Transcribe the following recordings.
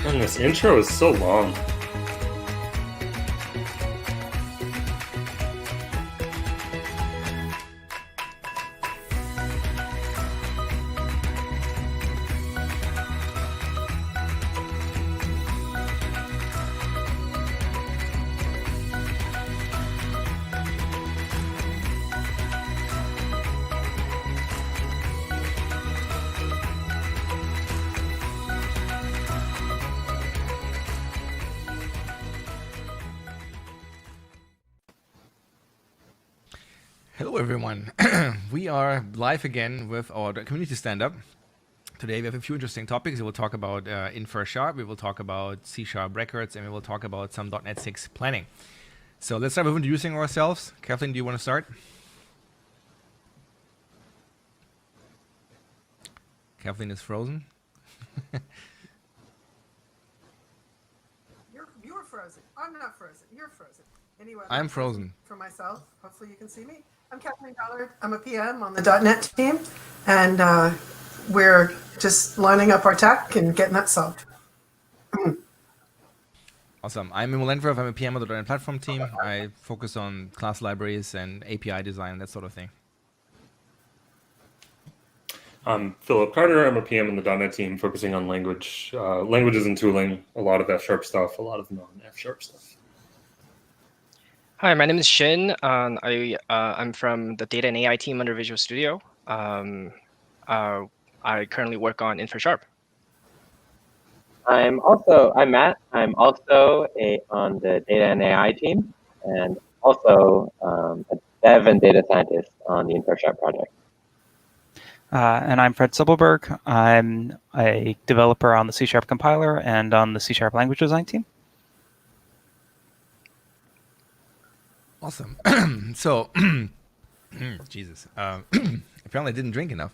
And this intro is so long. Hello everyone, we are live again with our community stand-up. Today we have a few interesting topics. We will talk about Infer Sharp, we will talk about C# records, and we will talk about some .NET 6 planning. So let's start with introducing ourselves. Kathleen, do you want to start? Kathleen is frozen. You're frozen. I'm not frozen. You're frozen. Anyway, I'm frozen. For myself, hopefully you can see me. I'm Kathleen Ballard. I'm a PM on the .NET team, and we're just lining up our tech and getting that solved. Awesome. I'm Emil Lenfroth. I'm a PM on the .NET platform team. I focus on class libraries and API design, that sort of thing. I'm Philip Carter. I'm a PM in the .NET team, focusing on languages and tooling, a lot of F# stuff, a lot of non-F# stuff. Hi, my name is Shin. I'm from the data and AI team under Visual Studio. I currently work on Infer Sharp. I'm Matt. I'm also on the data and AI team, and also a dev and data scientist on the Infer Sharp project. And I'm Fred Silberberg. I'm a developer on the C# compiler and on the C# language design team. Awesome. So, Jesus, apparently I didn't drink enough.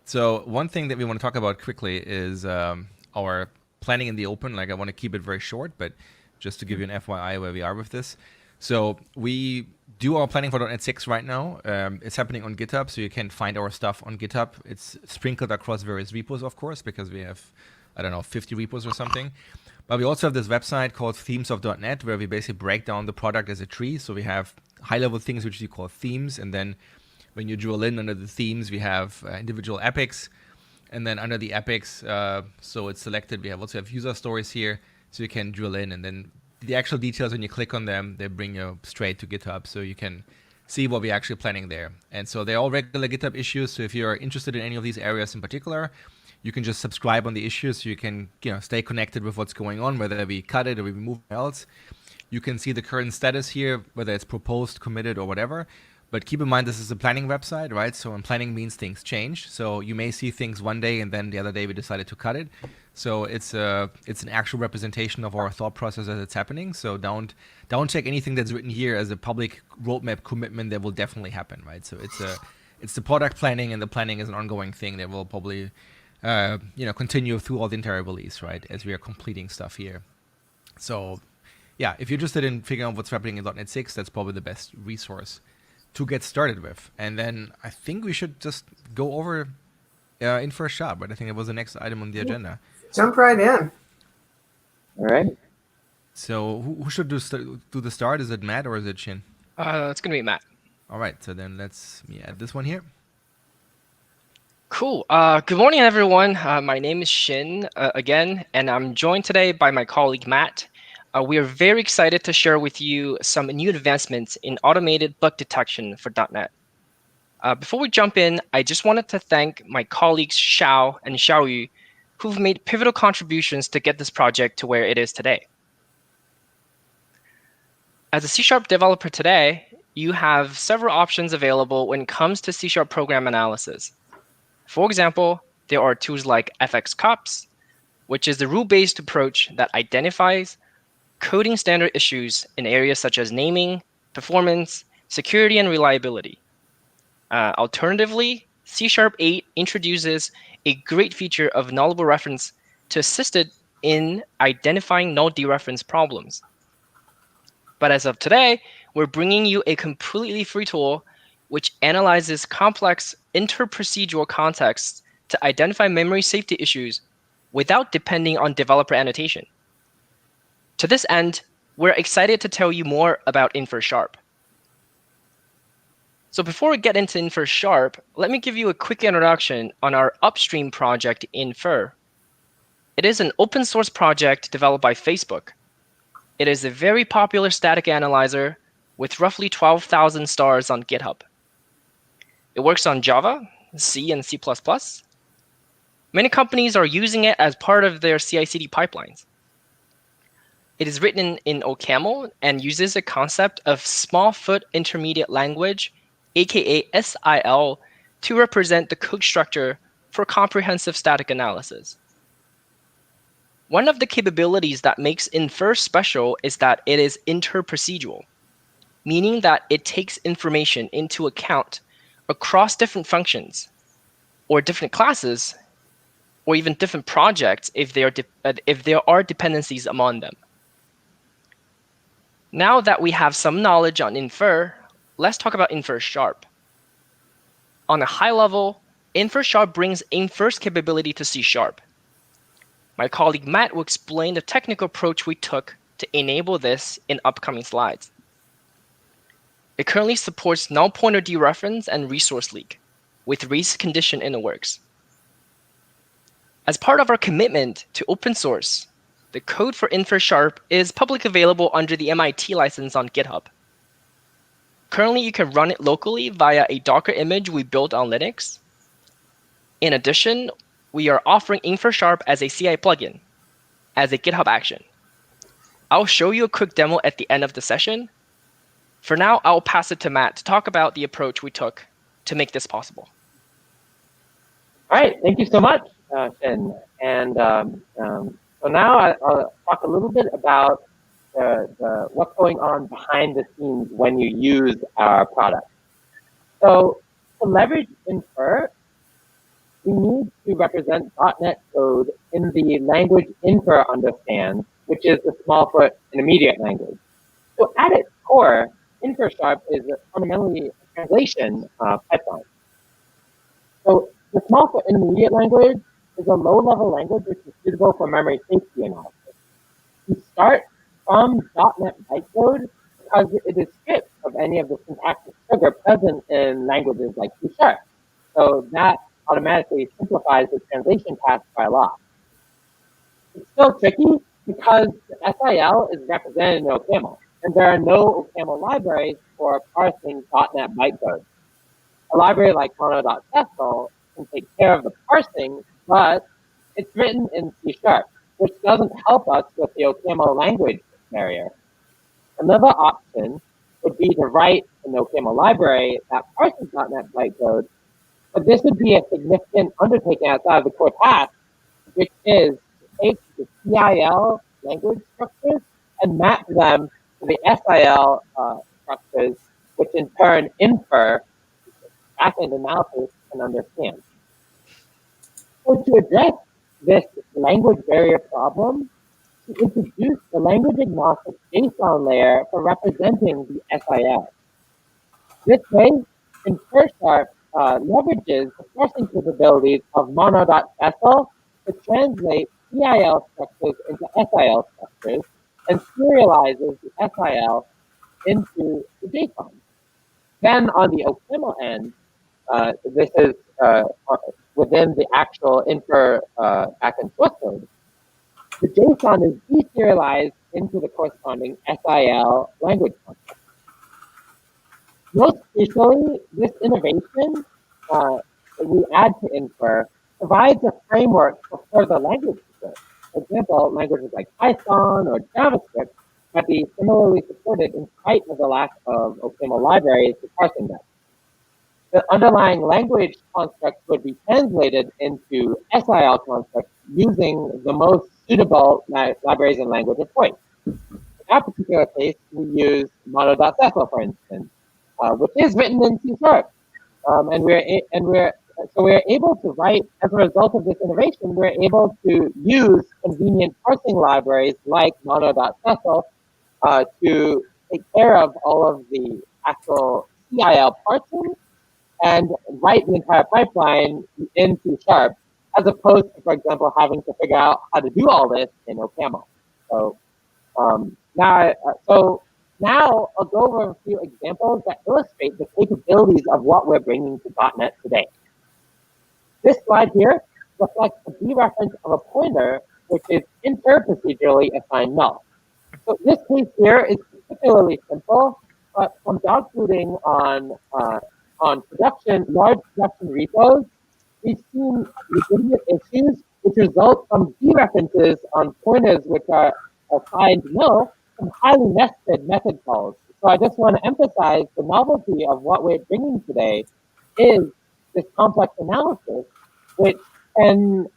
So one thing that we want to talk about quickly is our planning in the open. Like, I want to keep it very short, but just to give you an FYI where we are with this. So we do our planning for .NET 6 right now. It's happening on GitHub, so you can find our stuff on GitHub. It's sprinkled across various repos, of course, because we have, 50 repos or something. But we also have this website called themes of .NET, where we basically break down the product as a tree. So we have high-level things which we call themes, and then when you drill in under the themes, we have individual epics, and then under the epics, so it's selected. We also have user stories here, so you can drill in, and then the actual details, when you click on them, they bring you straight to GitHub, so you can see what we're actually planning there. And so they're all regular GitHub issues. So if you're interested in any of these areas in particular, you can just subscribe on the issues, so you can stay connected with what's going on, whether we cut it or we move else. You can see the current status here, whether it's proposed, committed, or whatever. But keep in mind, this is a planning website, right? So planning means things change. So you may see things one day, and then the other day we decided to cut it. So it's an actual representation of our thought process as it's happening. So don't take anything that's written here as a public roadmap commitment. That will definitely happen, right? So it's the product planning, and the planning is an ongoing thing that will probably continue through all the entire release, right, as we are completing stuff here. So, yeah, if you're interested in figuring out what's happening in .NET 6, that's probably the best resource to get started with. And then I think we should just go over Infer Sharp, but I think it was the next item on the agenda. Jump right in. All right. So who should do the start? Is it Matt or is it Shin? It's going to be Matt. All right, so then let's add this one here. Cool. Good morning, everyone. My name is Shin again, and I'm joined today by my colleague, Matt. We are very excited to share with you some new advancements in automated bug detection for .NET. Before we jump in, I just wanted to thank my colleagues Xiao and Xiaoyu, who've made pivotal contributions to get this project to where it is today. As a C# developer today, you have several options available when it comes to C# program analysis. For example, there are tools like FXCops, which is the rule-based approach that identifies coding standard issues in areas such as naming, performance, security, and reliability. Alternatively, C# 8 introduces a great feature of nullable reference to assist it in identifying null dereference problems. But as of today, we're bringing you a completely free tool which analyzes complex interprocedural contexts to identify memory safety issues without depending on developer annotation. To this end, we're excited to tell you more about Infer Sharp. So before we get into Infer Sharp, let me give you a quick introduction on our Upstream project, Infer. It is an open source project developed by Facebook. It is a very popular static analyzer with roughly 12,000 stars on GitHub. It works on Java, C, and C++. Many companies are using it as part of their CI/CD pipelines. It is written in OCaml and uses a concept of small foot intermediate language, aka SIL, to represent the code structure for comprehensive static analysis. One of the capabilities that makes Infer special is that it is interprocedural, meaning that it takes information into account across different functions, or different classes, or even different projects if there are dependencies among them. Now that we have some knowledge on Infer, let's talk about Infer Sharp. On a high level, Infer Sharp brings Infer's capability to C Sharp. My colleague Matt will explain the technical approach we took to enable this in upcoming slides. It currently supports null pointer dereference and resource leak, with race condition in the works. As part of our commitment to open source, the code for Infer Sharp is publicly available under the MIT license on GitHub. Currently, you can run it locally via a Docker image we built on Linux. In addition, we are offering Infer Sharp as a CI plugin, as a GitHub action. I'll show you a quick demo at the end of the session. For now, I'll pass it to Matt to talk about the approach we took to make this possible. All right, thank you so much, Shin. And so now I'll talk a little bit about what's going on behind the scenes when you use our product. So to leverage Infer, we need to represent .NET code in the language Infer understands, which is the small foot intermediate language. So at its core, Infer Sharp is fundamentally a translation pipeline. So the small foot intermediate language is a low-level language which is suitable for memory safety analysis. We start from .NET bytecode because it is stripped of any of the syntactic sugar present in languages like C#. So that automatically simplifies the translation task by a lot. It's still tricky because the SIL is represented in OCaml, and there are no OCaml libraries for parsing .NET bytecode. A library like mono.cecil can take care of the parsing, but it's written in C#, which doesn't help us with the OCaml language barrier. Another option would be to write an OCaml library that parses .NET bytecode, but this would be a significant undertaking outside of the core task, which is to take the CIL language structures and map them to the SIL structures, which in turn Infer backend analysis can understand. So to address this language barrier problem, we introduced the language agnostic Json layer for representing the SIL. This way, Infer Sharp leverages the parsing capabilities of mono.cecil to translate CIL structures into SIL structures and serializes the SIL into the JSON. Then on the OCaml end, this is within the actual Infer backend source code. The JSON is deserialized into the corresponding SIL language context. Most crucially, this innovation that we add to Infer provides a framework for further language support. For example, languages like Python or JavaScript might be similarly supported in spite of the lack of OCaml libraries for parsing them. The underlying language constructs would be translated into SIL constructs using the most suitable libraries and language of choice. In that particular case, we use mono.cecil, for instance, which is written in C#. And we're able to write, as a result of this innovation, we're able to use convenient parsing libraries like mono.cecil to take care of all of the actual CIL parsing and write the entire pipeline in C# as opposed to, for example, having to figure out how to do all this in OCaml. So now I'll go over a few examples that illustrate the capabilities of what we're bringing to .NET today. This slide here reflects a dereference of a pointer, which is inter-procedurally assigned null. So this case here is particularly simple, but from dogfooding on large production repos, we've seen legitimate issues which result from dereferences on pointers which are assigned null from highly nested method calls. So I just want to emphasize the novelty of what we're bringing today is this complex analysis, which will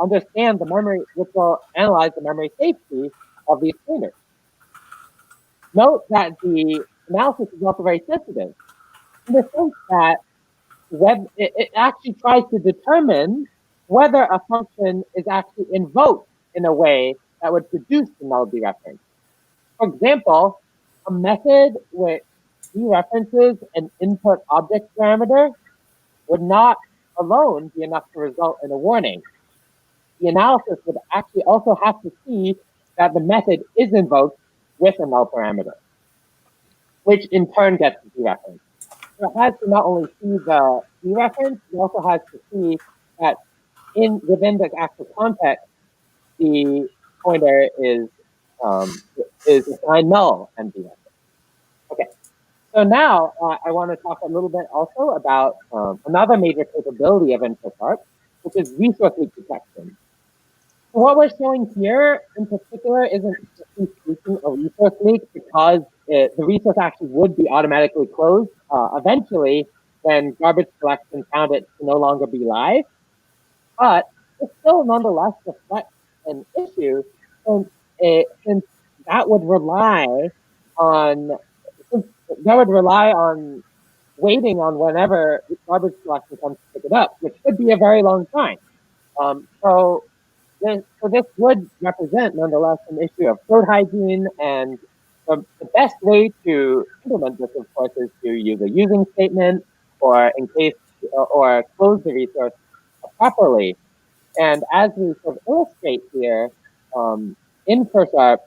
understand the memory, which will analyze the memory safety of these pointers. Note that the analysis is also very sensitive in the sense that it actually tries to determine whether a function is actually invoked in a way that would produce the null dereference. For example, a method which dereferences an input object parameter would not alone be enough to result in a warning. The analysis would actually also have to see that the method is invoked with a null parameter, which in turn gets the dereference. So it has to not only see the dereference, it also has to see that within the actual context, the pointer is assigned null and dereference. Okay. So now I want to talk a little bit also about another major capability of Infer, which is resource leak detection. So what we're showing here in particular isn't just speaking a resource leak because the resource actually would be automatically closed eventually when garbage collection found it to no longer be live. But it still nonetheless reflects an issue since that would rely on waiting on whenever garbage collection comes to pick it up, which could be a very long time. So this would represent nonetheless an issue of code hygiene, and the best way to implement this, of course, is to use a using statement or close the resource properly. And as we sort of illustrate here, Infer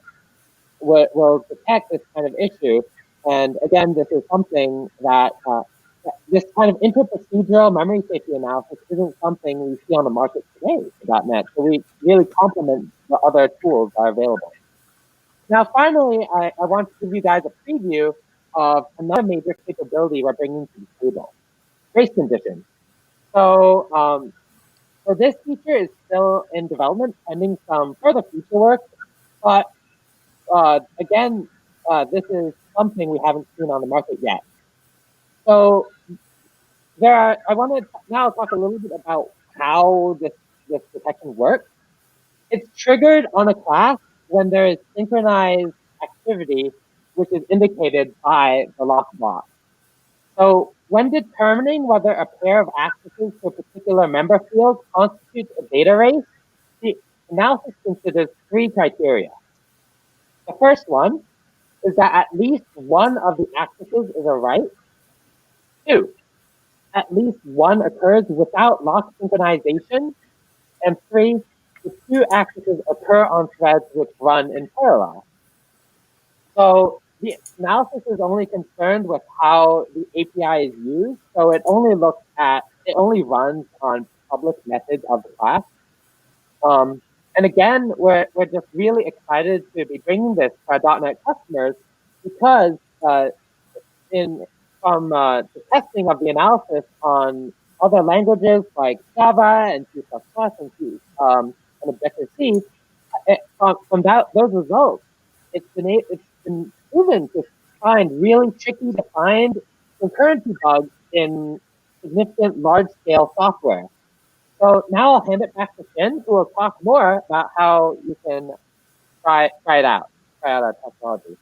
will detect this kind of issue. And again, this is something that this kind of interprocedural memory safety analysis isn't something we see on the market today for .NET. So we really complement the other tools that are available. Now, finally, I want to give you guys a preview of another major capability we're bringing to the table: trace conditions. So this feature is still in development, pending some further feature work. But again, this is something we haven't seen on the market yet. So I want to now talk a little bit about how this detection works. It's triggered on a class when there is synchronized activity, which is indicated by the lock block. So when determining whether a pair of accesses to a particular member field constitutes a data race, the analysis considers three criteria. The first one is that at least one of the accesses is a write. 2, at least one occurs without lock synchronization. And 3, the 2 accesses occur on threads which run in parallel. So the analysis is only concerned with how the API is used. So it only runs on public methods of the class. And again, we're just really excited to be bringing this to our .NET customers because from the testing of the analysis on other languages like Java and C++ and Objective-C, from those results, it's been proven to find really tricky to find concurrency bugs in significant large-scale software. So now I'll hand it back to Shin, who will talk more about how you can try out our technology.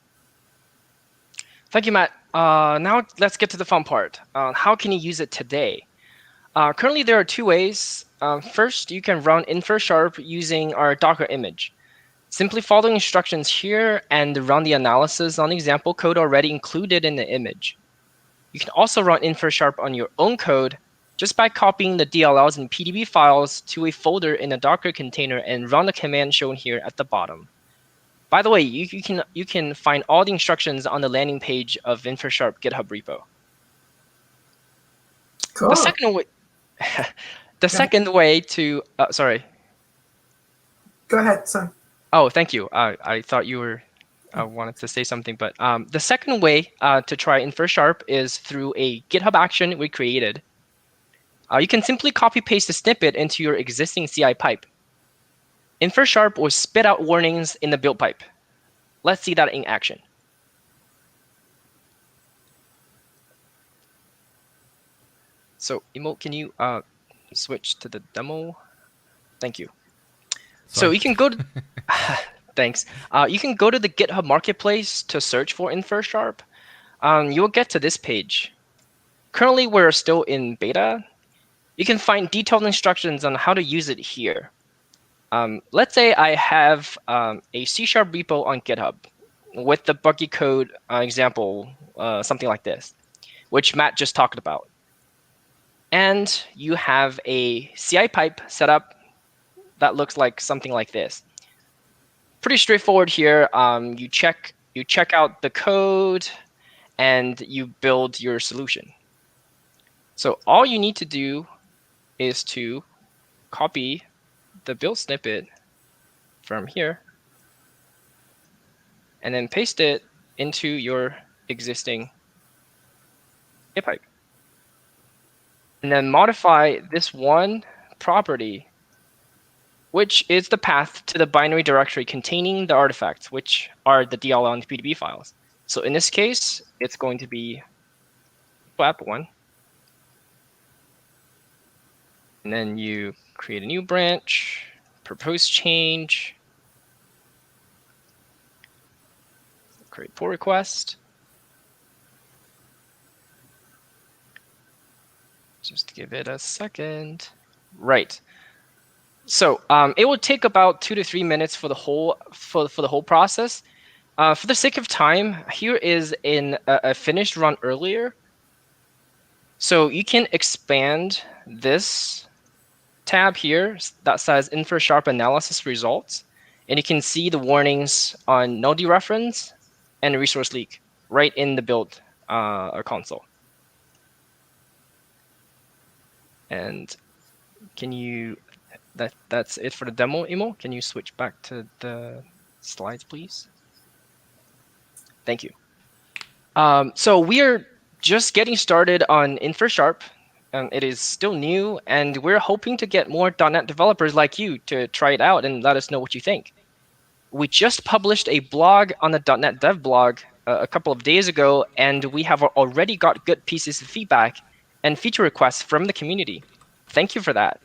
Thank you, Matt. Now let's get to the fun part. How can you use it today? Currently, there are 2 ways. First, you can run Infer Sharp using our Docker image. Simply follow the instructions here and run the analysis on example code already included in the image. You can also run Infer Sharp on your own code just by copying the DLLs and PDB files to a folder in a Docker container and run the command shown here at the bottom. By the way, you can find all the instructions on the landing page of Infer Sharp GitHub repo. Cool. The second way, second way to sorry. Go ahead, son. Oh, thank you. I thought you were wanted to say something, but the second way to try Infer Sharp is through a GitHub action we created. You can simply copy paste the snippet into your existing CI pipe. Infer Sharp will spit out warnings in the build pipe. Let's see that in action. So, Imo, can you switch to the demo? Thank you. Sorry. So you can go to thanks. You can go to the GitHub Marketplace to search for Infer Sharp. You'll get to this page. Currently, we're still in beta. You can find detailed instructions on how to use it here. Let's say I have a C# repo on GitHub with the buggy code example, something like this, which Matt just talked about. And you have a CI pipe set up that looks like something like this. Pretty straightforward here. You check out the code and you build your solution. So all you need to do is to copy the build snippet from here and then paste it into your existing Git pipe. And then modify this one property, which is the path to the binary directory containing the artifacts, which are the DLL and PDB files. So in this case, it's going to be flap1. And then you create a new branch, propose change, create pull request. Just give it a second. Right. So it will take about 2 to 3 minutes for the whole process. For the sake of time, here is a finished run earlier. So you can expand this tab here that says Infer Sharp analysis results, and you can see the warnings on no dereference and resource leak right in the build console. And can you? That's it for the demo, Imo. Can you switch back to the slides, please? Thank you. So we are just getting started on Infer Sharp. It is still new, and we're hoping to get more .NET developers like you to try it out and let us know what you think. We just published a blog on the .NET Dev blog a couple of days ago, and we have already got good pieces of feedback and feature requests from the community. Thank you for that.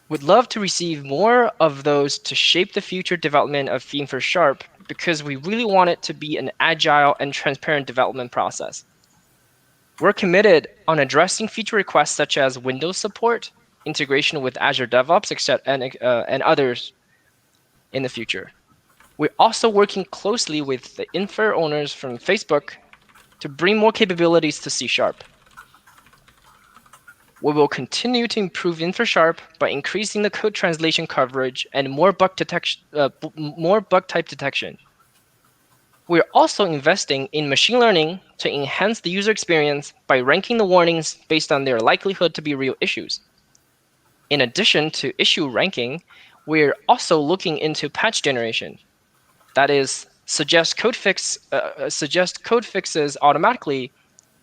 We'd love to receive more of those to shape the future development of Infer Sharp, because we really want it to be an agile and transparent development process. We're committed on addressing feature requests such as Windows support, integration with Azure DevOps, and others in the future. We're also working closely with the Infer owners from Facebook to bring more capabilities to C#. We will continue to improve Infer Sharp by increasing the code translation coverage and more bug type detection. We're also investing in machine learning to enhance the user experience by ranking the warnings based on their likelihood to be real issues. In addition to issue ranking, we're also looking into patch generation. That is, suggest code fixes automatically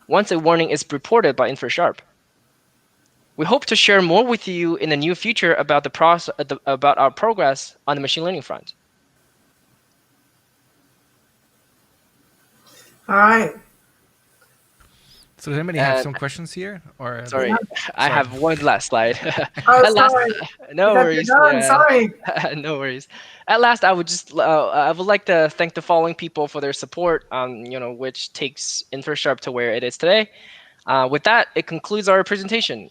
once a warning is reported by Infer Sharp. We hope to share more with you in the near future about about our progress on the machine learning front. All right. So does anybody have some questions here? Or sorry, I have one last slide. Oh, sorry. No worries. Sorry. No worries. At last, I would like to thank the following people for their support, which takes Infer Sharp to where it is today. With that, it concludes our presentation.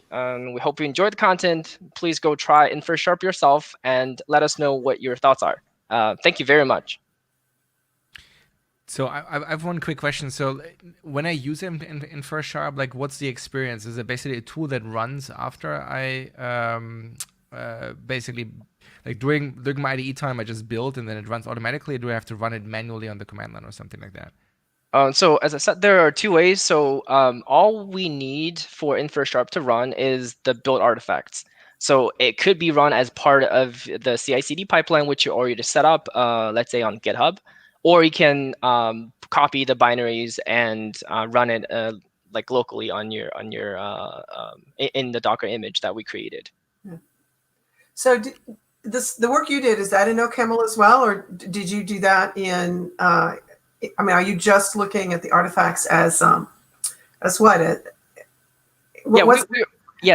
We hope you enjoyed the content. Please go try Infer Sharp yourself and let us know what your thoughts are. Thank you very much. So I have one quick question. So when I use Infer Sharp, like what's the experience? Is it basically a tool that runs after I basically like during my IDE time I just build and then it runs automatically? Or do I have to run it manually on the command line or something like that? So as I said, there are two ways. So all we need for Infer Sharp to run is the build artifacts. So it could be run as part of the CI/CD pipeline, which you already set up, let's say on GitHub, or you can copy the binaries and run it like locally on your in the Docker image that we created. Yeah. So the work you did, is that in OCaml as well, or did you do that in? I mean, are you just looking at the artifacts as what?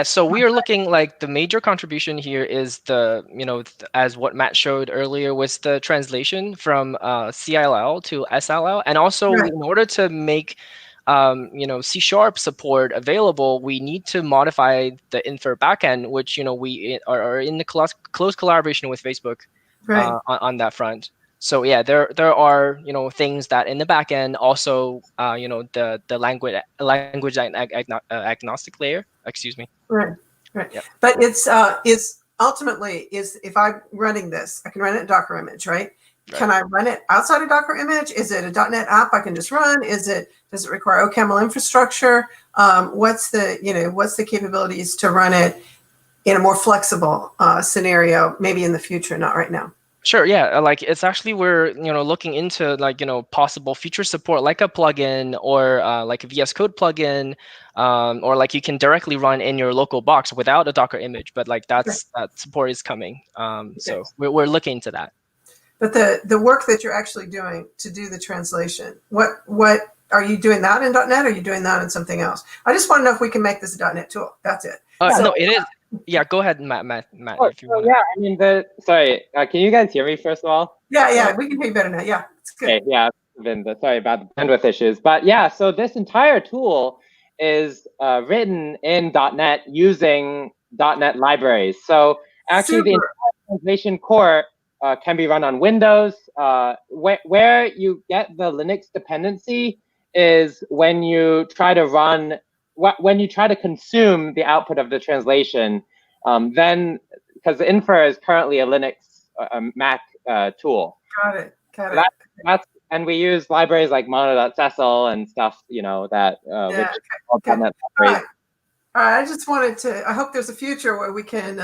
So we are looking like the major contribution here is as what Matt showed earlier was the translation from CLL to SLL, and also Right. in order to make C# support available, we need to modify the Infer backend, which we are in the close collaboration with Facebook on that front. So yeah, there are things that in the backend also the language agnostic layer. Excuse me. Right. Yep. But it's ultimately if I'm running this, I can run it in Docker image, right? Can I run it outside of Docker image? Is it a .NET app I can just run? Does it require OCaml infrastructure? What's the capabilities to run it in a more flexible scenario, maybe in the future, not right now? Sure. Yeah. Like it's actually we're looking into possible feature support like a plugin or like a VS Code plugin, or like you can directly run in your local box without a Docker image. But like that support is coming. So we're looking into that. But the work that you're actually doing to do the translation, what are you doing that in .NET? Or are you doing that in something else? I just want to know if we can make this a .NET tool. That's it. No, it is. Yeah, go ahead, Matt. If you want. Yeah, I mean, sorry, can you guys hear me first of all? Yeah, we can hear you better now. Yeah, it's good. Okay, yeah, sorry about the bandwidth issues. But yeah, so this entire tool is written in .NET using .NET libraries. So actually the entire translation core can be run on Windows. Where you get the Linux dependency is when you try to consume the output of the translation, then because Infer is currently a Linux Mac tool. Got it. And we use libraries like mono.sessel and stuff, that which all right. I just wanted to. I hope there's a future where we can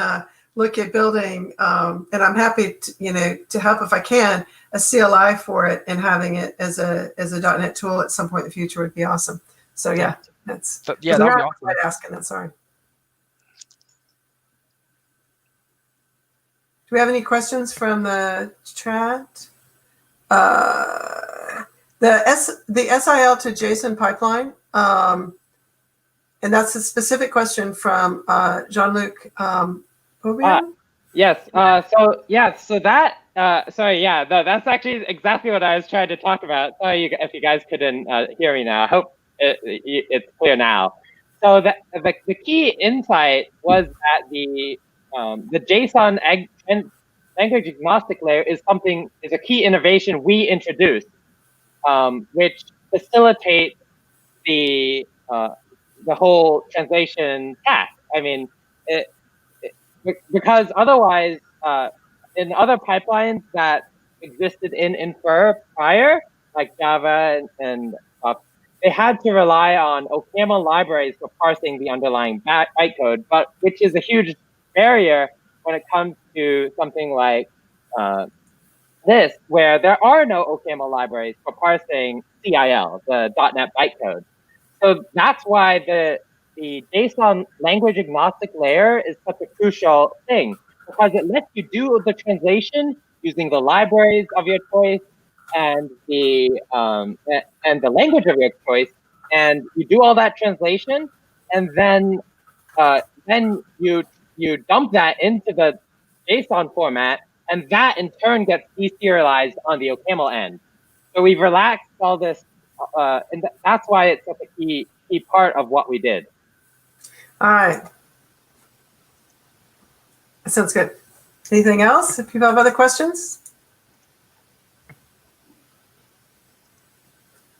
look at building, and I'm happy to help if I can, a CLI for it, and having it as a .NET tool at some point in the future would be awesome. So yeah, that'd be awesome. Asking that. Sorry. Do we have any questions from the chat? The SIL to JSON pipeline, and that's a specific question from Jean-Luc Beaubien. Yes. So that. Sorry. Yeah. That's actually exactly what I was trying to talk about. Sorry if you guys couldn't hear me now. I hope it's clear now. So the key insight was that the JSON language agnostic layer is a key innovation we introduced, which facilitates the whole translation task. I mean, because otherwise, in other pipelines that existed in Infer prior, like Java and they had to rely on OCaml libraries for parsing the underlying bytecode, but which is a huge barrier when it comes to something like this, where there are no OCaml libraries for parsing CIL, the .NET bytecode. So that's why the JSON language agnostic layer is such a crucial thing, because it lets you do the translation using the libraries of your choice and the language of your choice, and you do all that translation, and then you dump that into the JSON format, and that in turn gets deserialized on the OCaml end. So we've relaxed all this, and that's why it's such a key part of what we did. All right. That sounds good. Anything else? If people have other questions?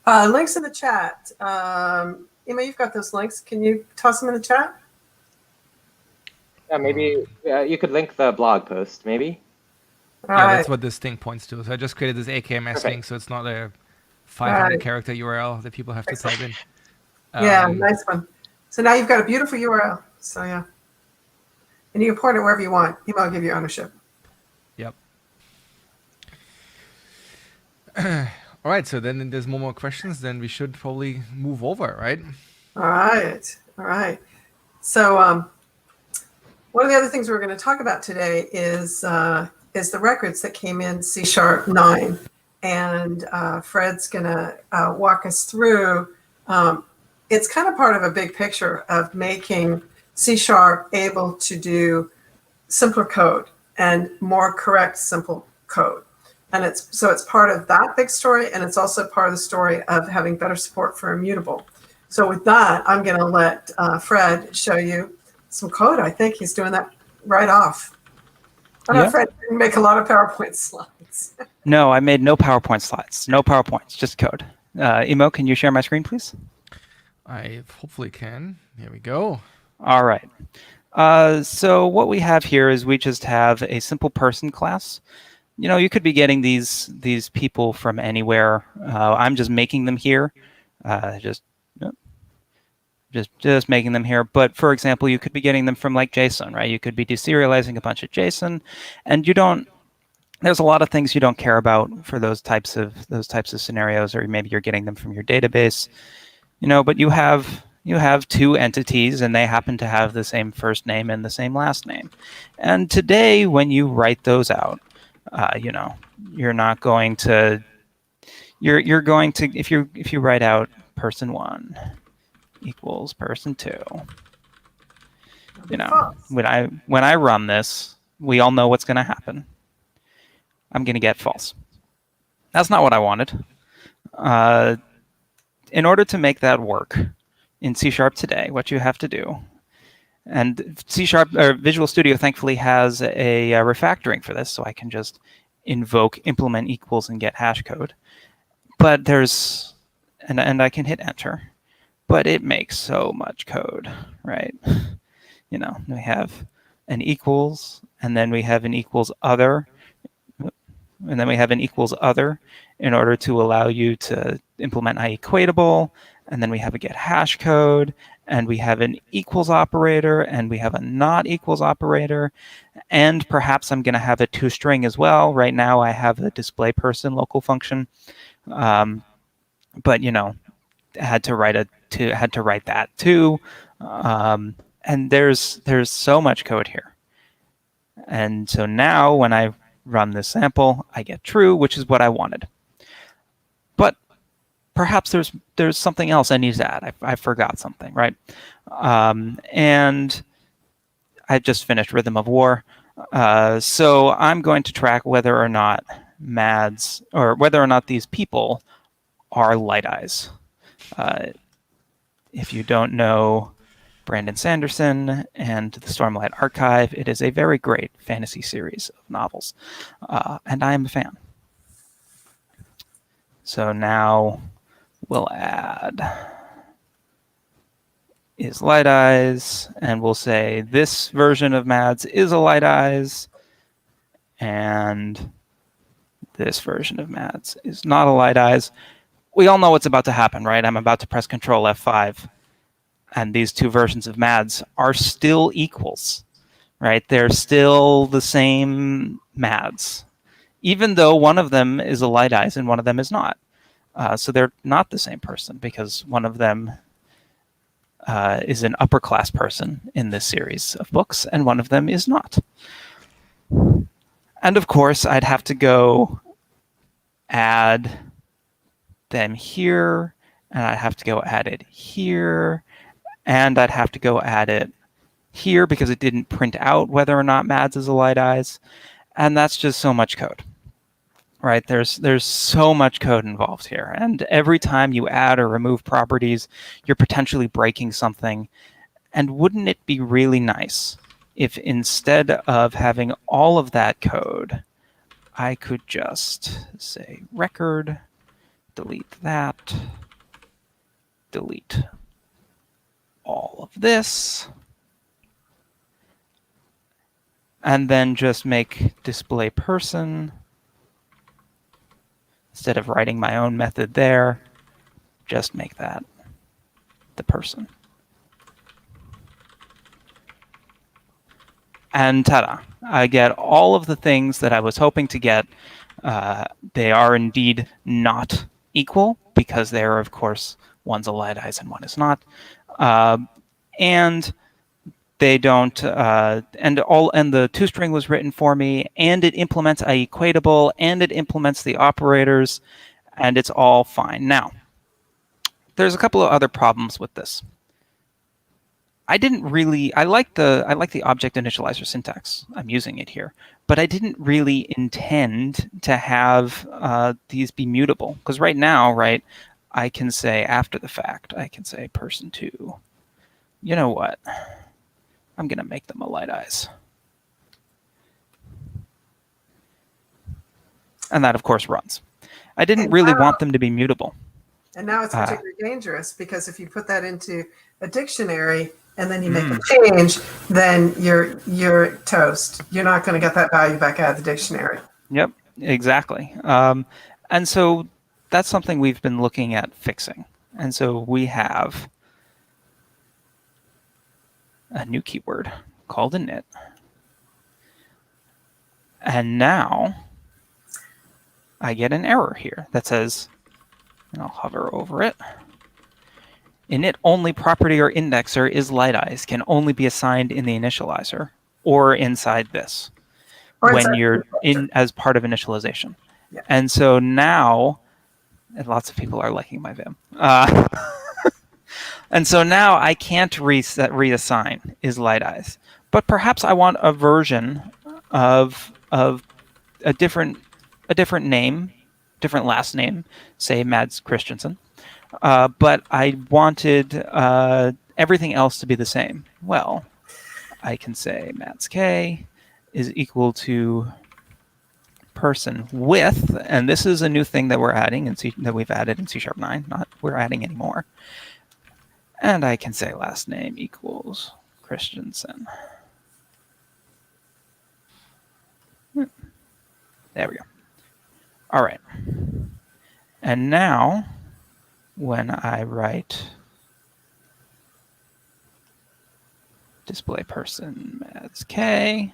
Links in the chat. Emma, you've got those links. Can you toss them in the chat? Yeah, maybe you could link the blog post, maybe. All Yeah, right. that's what this thing points to. So I just created this AKMS Perfect. link, so it's not a 500 Right. character URL that people have to Excellent. type in. Yeah, nice one. So now you've got a beautiful URL. So yeah. And you can point it wherever you want. Email will give you ownership. Yep. All right, so then there's more questions, then we should probably move over, right? All right. All right. So one of the other things we're going to talk about today is the records that came in C# 9. And Fred's going to walk us through. It's kind of part of a big picture of making C# able to do simpler code and more correct, simple code. And it's part of that big story, and it's also part of the story of having better support for immutable. So with that, I'm going to let Fred show you some code. I think he's doing that right off. I know Fred didn't make a lot of PowerPoint slides. No, I made no PowerPoint slides. No PowerPoints, just code. Emo, can you share my screen, please? I hopefully can. Here we go. All right. So what we have here is we just have a simple person class. You know, you could be getting these people from anywhere. I'm just making them here. Just making them here. But for example, you could be getting them from like JSON, right? You could be deserializing a bunch of JSON, and you don't. There's a lot of things you don't care about for those types of scenarios, or maybe you're getting them from your database. You know, but you have two entities, and they happen to have the same first name and the same last name. And today, when you write those out, you know, you're not going to. You're going to if you write out person 1 equals person 2. You know, when I run this, we all know what's going to happen. I'm going to get false. That's not what I wanted. In order to make that work in C# today, what you have to do, and C# or Visual Studio thankfully has a refactoring for this, so I can just invoke implement equals and get hash code. But there's, and I can hit enter, but it makes so much code, right? You know, we have an equals, and then we have an equals other, and then we have an equals other in order to allow you to implement IEquatable, and then we have a get hash code, and we have an equals operator, and we have a not equals operator, and perhaps I'm going to have a toString as well. Right now I have a display person local function, but you know, had to write that too, and there's so much code here. And so now when I run this sample, I get true, which is what I wanted. But perhaps there's something else I need to add. I forgot something, right? And I just finished Rhythm of War. So I'm going to track whether or not Mads, or whether or not these people are light eyes. If you don't know Brandon Sanderson and the Stormlight Archive, it is a very great fantasy series of novels, and I am a fan. So now we'll add is light eyes, and we'll say this version of Mads is a light eyes, and this version of Mads is not a light eyes. We all know what's about to happen, right? I'm about to press Control F5. And these two versions of Mads are still equals, right? They're still the same Mads, even though one of them is a light eyes and one of them is not. So they're not the same person, because one of them is an upper class person in this series of books, and one of them is not. And of course, I'd have to go add them here, and I'd have to go add it here, and I'd have to go add it here because it didn't print out whether or not Mads is a light eyes. And that's just so much code, right? There's so much code involved here. And every time you add or remove properties, you're potentially breaking something. And wouldn't it be really nice if instead of having all of that code, I could just say record delete that, delete all of this, and then just make display person. Instead of writing my own method there, just make that the person. And ta-da, I get all of the things that I was hoping to get. They are indeed not equal because they are, of course, one's a light-eyes and one is not. And they don't, and the toString was written for me, and it implements IEquatable, and it implements the operators, and it's all fine. Now, there's a couple of other problems with this. I like the object initializer syntax. I'm using it here, but I didn't really intend to have these be mutable, because right now, I can say after the fact, I can say person2. You know what? I'm going to make them a light eyes. And that, of course, runs. I didn't really want them to be mutable. And now it's particularly dangerous, because if you put that into a dictionary and then you make a change, then you're toast. You're not going to get that value back out of the dictionary. Yep, exactly. And so that's something we've been looking at fixing. And so we have a new keyword called init. And now I get an error here that says, and I'll hover over it, init only property or indexer is light eyes, can only be assigned in the initializer or inside this when you're in as part of initialization. Yeah. And so now, and lots of people are liking my Vim. And so now I can't reassign is light eyes, but perhaps I want a version of a different name, different last name, say Mads Christensen, but I wanted everything else to be the same. Well, I can say Mads K is equal to person with, and this is a new thing that we're adding that we've added in C# 9. Not we're adding anymore. And I can say last name equals Christensen. There we go. All right. And now, when I write display person Mads K,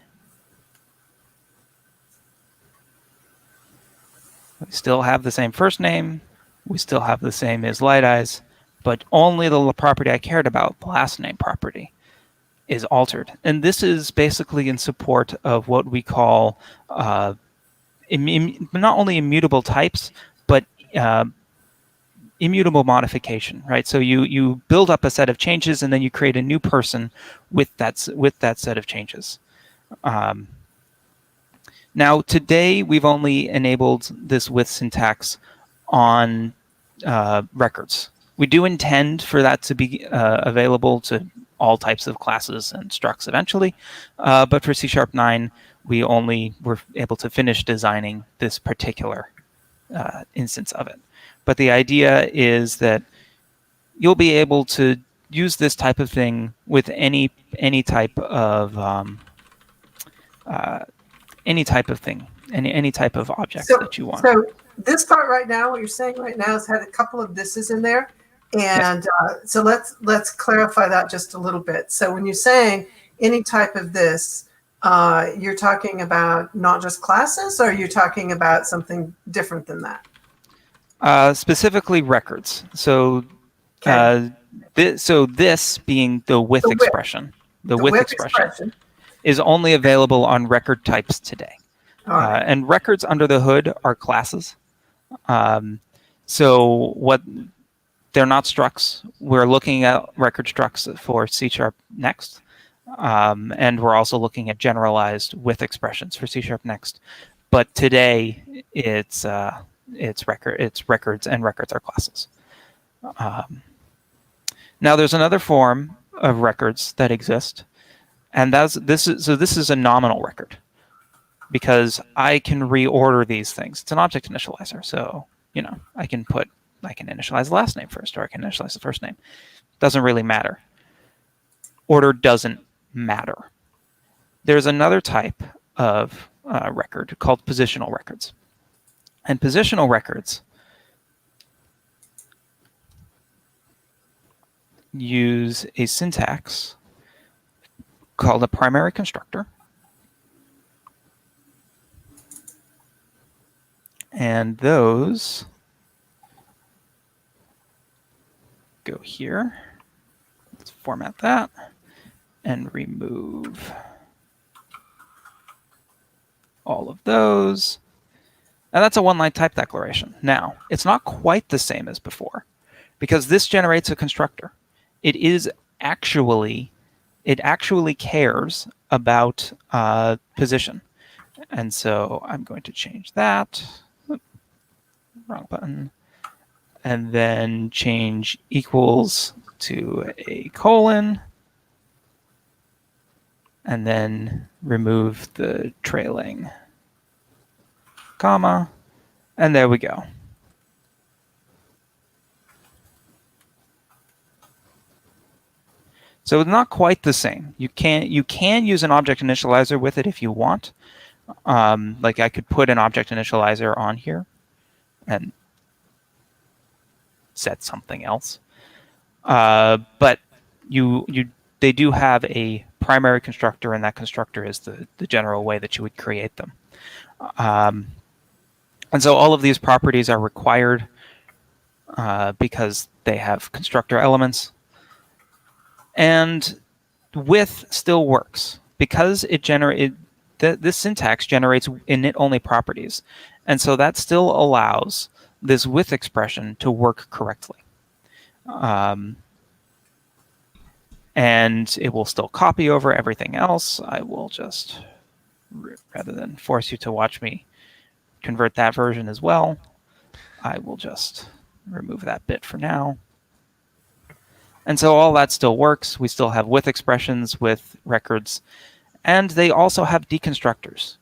we still have the same first name. We still have the same is light eyes, but only the property I cared about, the last name property, is altered. And this is basically in support of what we call not only immutable types, but immutable modification, right? So you build up a set of changes, and then you create a new person with that set of changes. Now, today, we've only enabled this with syntax on records. We do intend for that to be available to all types of classes and structs eventually, but for C# 9, we only were able to finish designing this particular instance of it. But the idea is that you'll be able to use this type of thing with any type of object that you want. So this part right now, what you're saying right now, has had a couple of thises in there, and so let's clarify that just a little bit. So when you're saying any type of this, you're talking about not just classes, or you're talking about something different than that? Specifically records. So this being the with expression, the with expression is only available on record types today. Right. And records under the hood are classes. So they're not structs. We're looking at record structs for C# next. And we're also looking at generalized with expressions for C# next. But today it's records, and records are classes. Now there's another form of records that exist, and this is a nominal record, because I can reorder these things. It's an object initializer, so I can initialize the last name first, or I can initialize the first name. Doesn't really matter. Order doesn't matter. There's another type of record called positional records. And positional records use a syntax called a primary constructor. And those go here. Let's format that and remove all of those. And that's a one-line type declaration. Now, it's not quite the same as before, because this generates a constructor. It actually cares about position. And so I'm going to change that. Wrong button. And then change equals to a colon. And then remove the trailing comma. And there we go. So it's not quite the same. You can use an object initializer with it if you want. Like I could put an object initializer on here and set something else. But they do have a primary constructor, and that constructor is the general way that you would create them. And so all of these properties are required because they have constructor elements. And with still works because this syntax generates init-only properties. And so that still allows this with expression to work correctly. And it will still copy over everything else. I will just, rather than force you to watch me convert that version as well, I will just remove that bit for now. And so all that still works. We still have with expressions with records. And they also have deconstructors.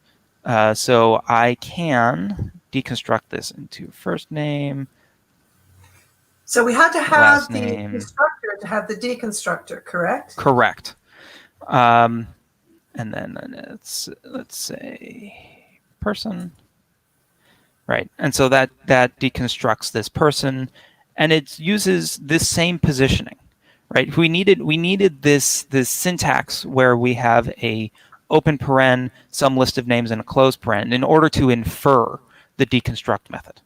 So I can deconstruct this into first name. So we had to have the name. constructor to have the deconstructor, correct? Correct. And then let's say person. Right. And so that deconstructs this person, and it uses this same positioning. Right, we needed this syntax where we have a open paren, some list of names, and a closed paren in order to infer the deconstruct method.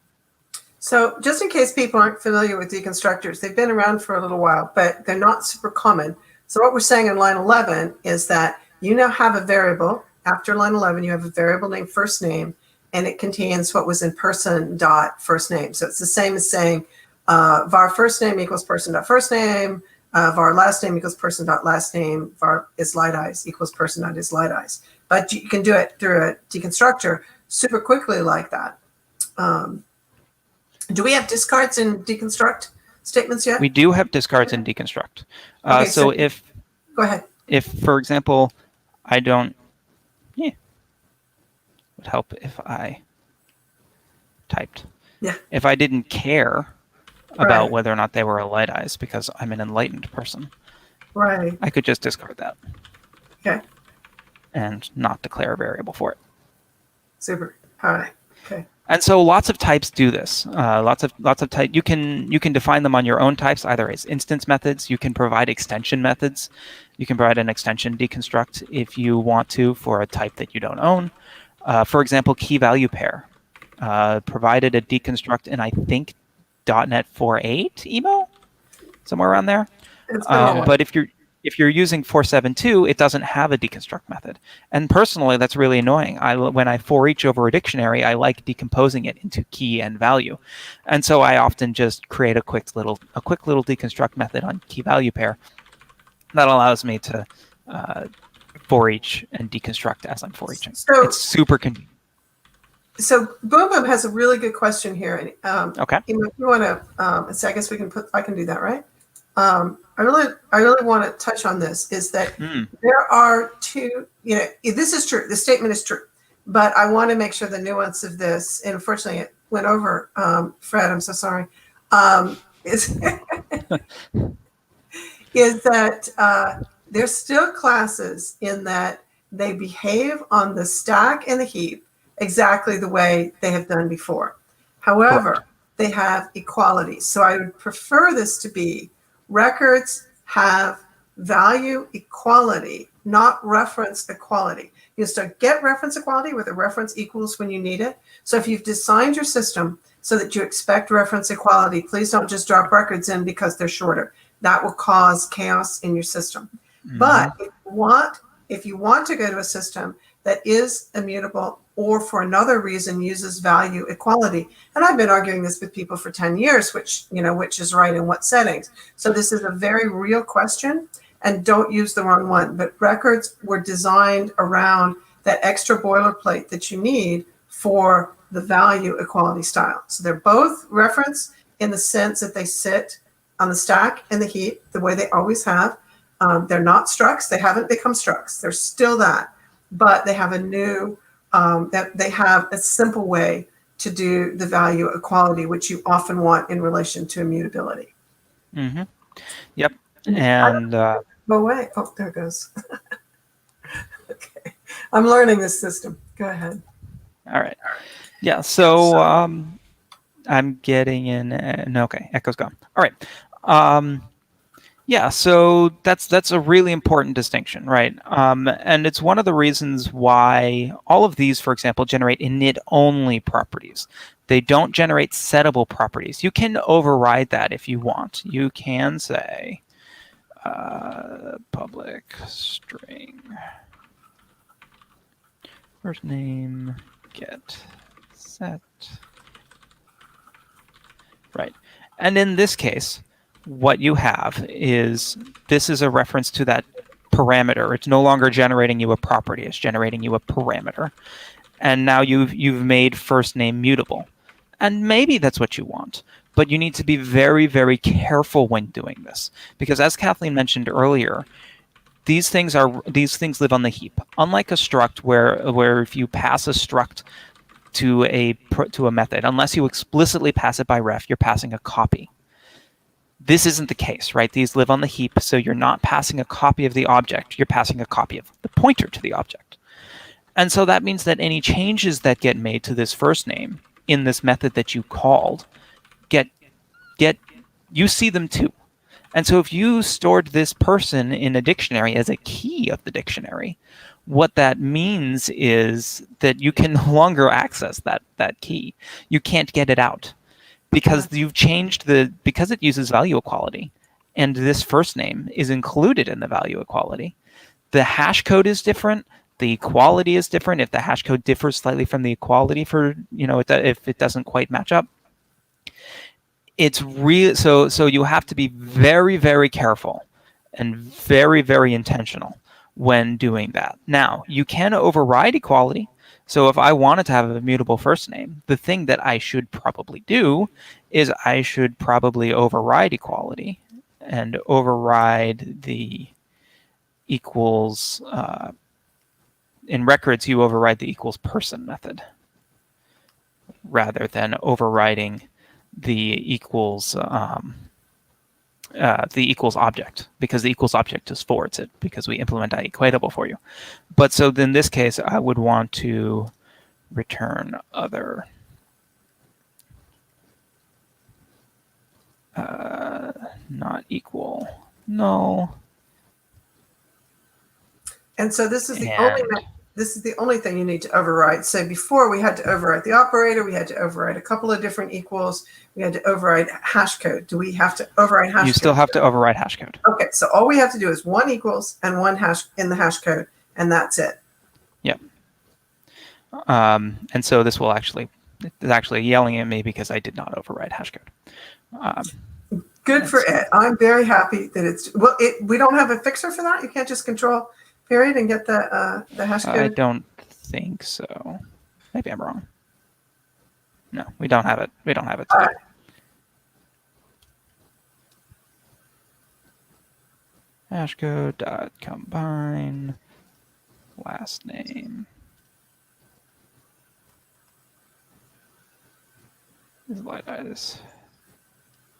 So just in case people aren't familiar with deconstructors, they've been around for a little while, but they're not super common. So what we're saying in line 11 is that you now have a variable. After line 11, you have a variable named first name, and it contains what was in person dot first name. So it's the same as saying var first name equals person dot first name, var last name equals person dot last name, var is light eyes equals person dot is light eyes. But you can do it through a deconstructor super quickly like that. Do we have discards in deconstruct statements yet? We do have discards in deconstruct. Okay, so if go ahead. If, for example, I don't, it would help if I typed. Yeah. If I didn't care about Right. whether or not they were a light eyes because I'm an enlightened person, Right. I could just discard that. Okay. And not declare a variable for it. Super. All right. Okay. And so lots of types do this. Lots of type. You can define them on your own types, either as instance methods. You can provide extension methods. You can provide an extension deconstruct if you want to for a type that you don't own. For example, key value pair provided a deconstruct in I think .NET 4.8 emo, somewhere around there. It's been a while. But if you're using 4.7.2, it doesn't have a deconstruct method. And personally, that's really annoying. When I for each over a dictionary, I like decomposing it into key and value. And so I often just create a quick little deconstruct method on key value pair that allows me to for each and deconstruct as I'm for eaching. So- it's super convenient. So Boom Boom has a really good question here. Okay. If you want to, so I guess I can do that, right? I really want to touch on this is that there are two, this is true. The statement is true, but I want to make sure the nuance of this, and unfortunately went over, Fred, I'm so sorry, is is that there's still classes in that they behave on the stack and the heap exactly the way they have done before. However, they have equality. So I would prefer this to be records have value equality, not reference equality. You still get reference equality where the reference equals when you need it. So if you've designed your system so that you expect reference equality, please don't just drop records in because they're shorter. That will cause chaos in your system. Mm-hmm. But if you want to go to a system that is immutable or for another reason uses value equality, and I've been arguing this with people for 10 years, which is right in what settings. So this is a very real question, and don't use the wrong one. But records were designed around that extra boilerplate that you need for the value equality style. So they're both reference in the sense that they sit on the stack and the heap the way they always have. They're not structs. They haven't become structs. They're still that, but they have a new, they have a simple way to do the value equality, which you often want in relation to immutability. Mm-hmm. Yep. And go away. Oh, there it goes. Okay. I'm learning this system. Go ahead. All right. Yeah. So I'm getting in. Okay. Echo's gone. All right. Yeah, so that's a really important distinction, right? And it's one of the reasons why all of these, for example, generate init-only properties. They don't generate settable properties. You can override that if you want. You can say public string first name get set. Right. And in this case, what you have is this is a reference to that parameter. It's no longer generating you a property. It's generating you a parameter. And now you've made first name mutable. And maybe that's what you want. But you need to be very, very careful when doing this. Because as Kathleen mentioned earlier, these things live on the heap. Unlike a struct where if you pass a struct to a method, unless you explicitly pass it by ref, you're passing a copy. This isn't the case, right? These live on the heap, so you're not passing a copy of the object. You're passing a copy of the pointer to the object. And so that means that any changes that get made to this first name in this method that you called, you see them too. And so if you stored this person in a dictionary as a key of the dictionary, what that means is that you can no longer access that key. You can't get it out. Because you've changed because it uses value equality, and this first name is included in the value equality. The hash code is different. The equality is different. If the hash code differs slightly from the equality for if it doesn't quite match up, it's real. So you have to be very, very careful and very, very intentional when doing that. Now you can override equality. So if I wanted to have a mutable first name, the thing that I should probably do is I should probably override equality and override the equals. In records, you override the equals person method rather than overriding the equals object, because the equals object just forwards it because we implement equatable for you. But so in this case, I would want to return other not equal null. And so this is the only thing you need to override. So before we had to override the operator, we had to override a couple of different equals, we had to override hash code. Do we have to override hash code? You still have to override hash code. Okay, so all we have to do is one equals and one hash in the hash code, and that's it. Yep. And so this will it's actually yelling at me because I did not override hash code. Good for it. I'm very happy that we don't have a fixer for that. You can't just control period and get the hash code. I don't think so. Maybe I'm wrong. No, we don't have it. We don't have it today. Right. Hashcode dot combine last name. Islidize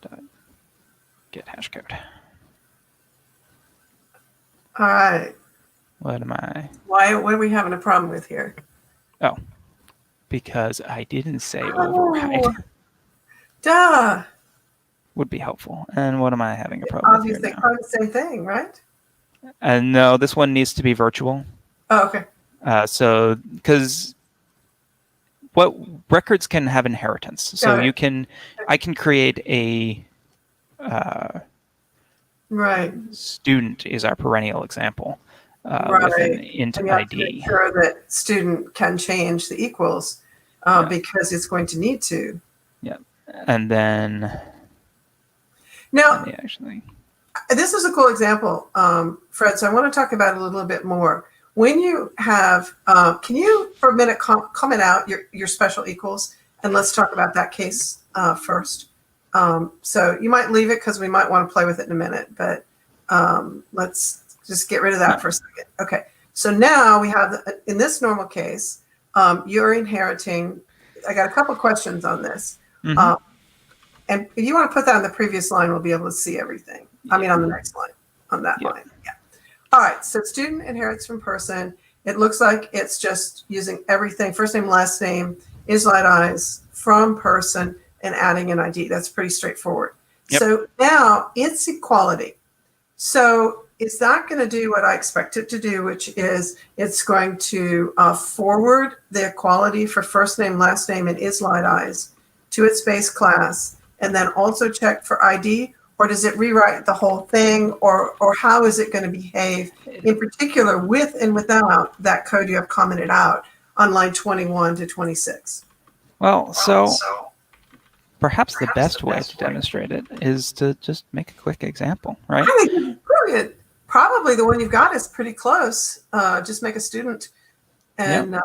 dot get hash code. All right. What am I? What are we having a problem with here? Oh, because I didn't say override. Oh, duh. Would be helpful. And what am I having a problem with Obviously, here now? part of the same thing, right? And no, this one needs to be virtual. Oh, okay. So, because what records can have inheritance. So Got it. I can create a Right. student is our perennial example with Right. an int And you have to ID. make sure that student can change the equals because it's going to need to. Yeah, and then Now, let me actually. this is a cool example, Fred, so I want to talk about it a little bit more. When you have, can you for a minute comment out your special equals, and let's talk about that case first. So you might leave it because we might want to play with it in a minute, but let's just get rid of that for a second. Okay, so now we have, in this normal case, you're inheriting, I got a couple questions on this. Mm-hmm. And if you want to put that on the previous line, we'll be able to see everything. I mean, on the next line, on that line. Yeah. All right. So student inherits from person. It looks like it's just using everything, first name, last name, islidize from person, and adding an ID. That's pretty straightforward. Yep. So now it's equality. So is that going to do what I expect it to do, which is it's going to forward the equality for first name, last name, and islidize to its base class, and then also check for ID, or does it rewrite the whole thing, or how is it going to behave, in particular with and without that code you have commented out on line 21 to 26? Well, so perhaps the best way to demonstrate it is to just make a quick example, right? I think it's brilliant. Probably the one you've got is pretty close. Just make a student and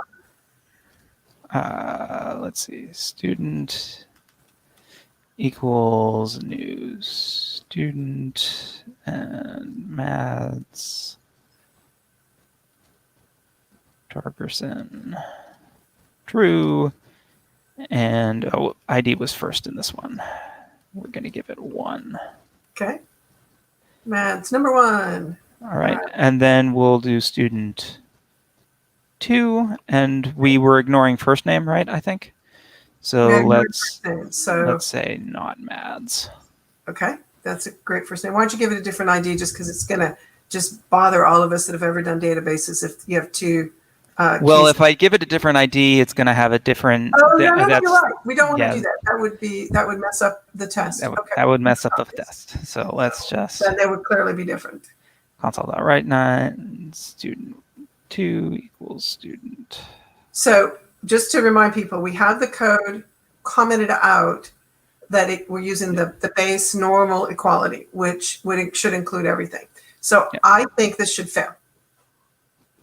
let's see, student equals new student and maths Torgerson true, and ID was first in this one. We're going to give it 1. okay. Maths number 1. All right, and then we'll do student 2, and we were ignoring first name, right? I think. So Yeah, let's so say not maths. okay, that's a great first name. Why don't you give it a different ID, just because it's gonna just bother all of us that have ever done databases if you have two. Well, keys. if I give it a different ID, it's going to have a different. Oh no, you're that's- right. We don't want yeah. to do that. That would mess up the test. That would mess up the test. So let's just Then they would clearly be different. console.write9 student 2 equals student. So just to remind people, we have the code commented out that we're using the base normal equality, which should include everything. So Yep. I think this should fail.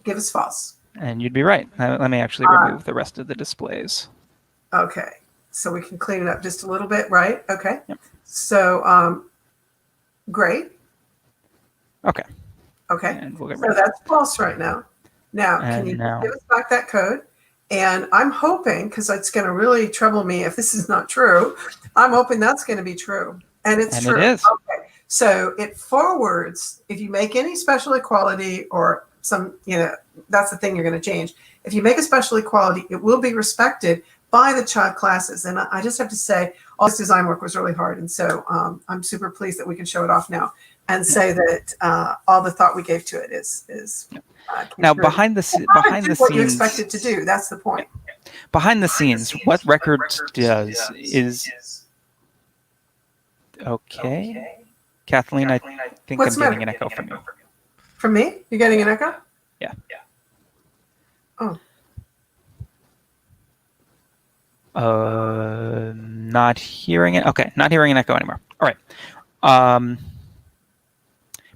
Give us false. And you'd be right. Let me actually remove the rest of the displays. Okay. So we can clean it up just a little bit, right? Okay. Yep. So great. Okay. Okay. And we'll get So rid of that's false right now. Now, can And you now- give us back that code? And I'm hoping, because it's going to really trouble me if this is not true, I'm hoping that's going to be true. And it's And true. it is. Okay. So it forwards, if you make any special equality or some, that's the thing you're going to change. If you make a special equality, it will be respected by the child classes. And I just have to say, all this design work was really hard. And so I'm super pleased that we can show it off now and say that all the thought we gave to it is Now true. behind the what you scenes, expect it to do. That's the point. behind the scenes, what Records does is okay. Kathleen, I think What's I'm the getting an matter? echo from you. From me? You're getting an echo? Yeah. Oh. Not hearing it. Okay, not hearing an echo anymore. All right.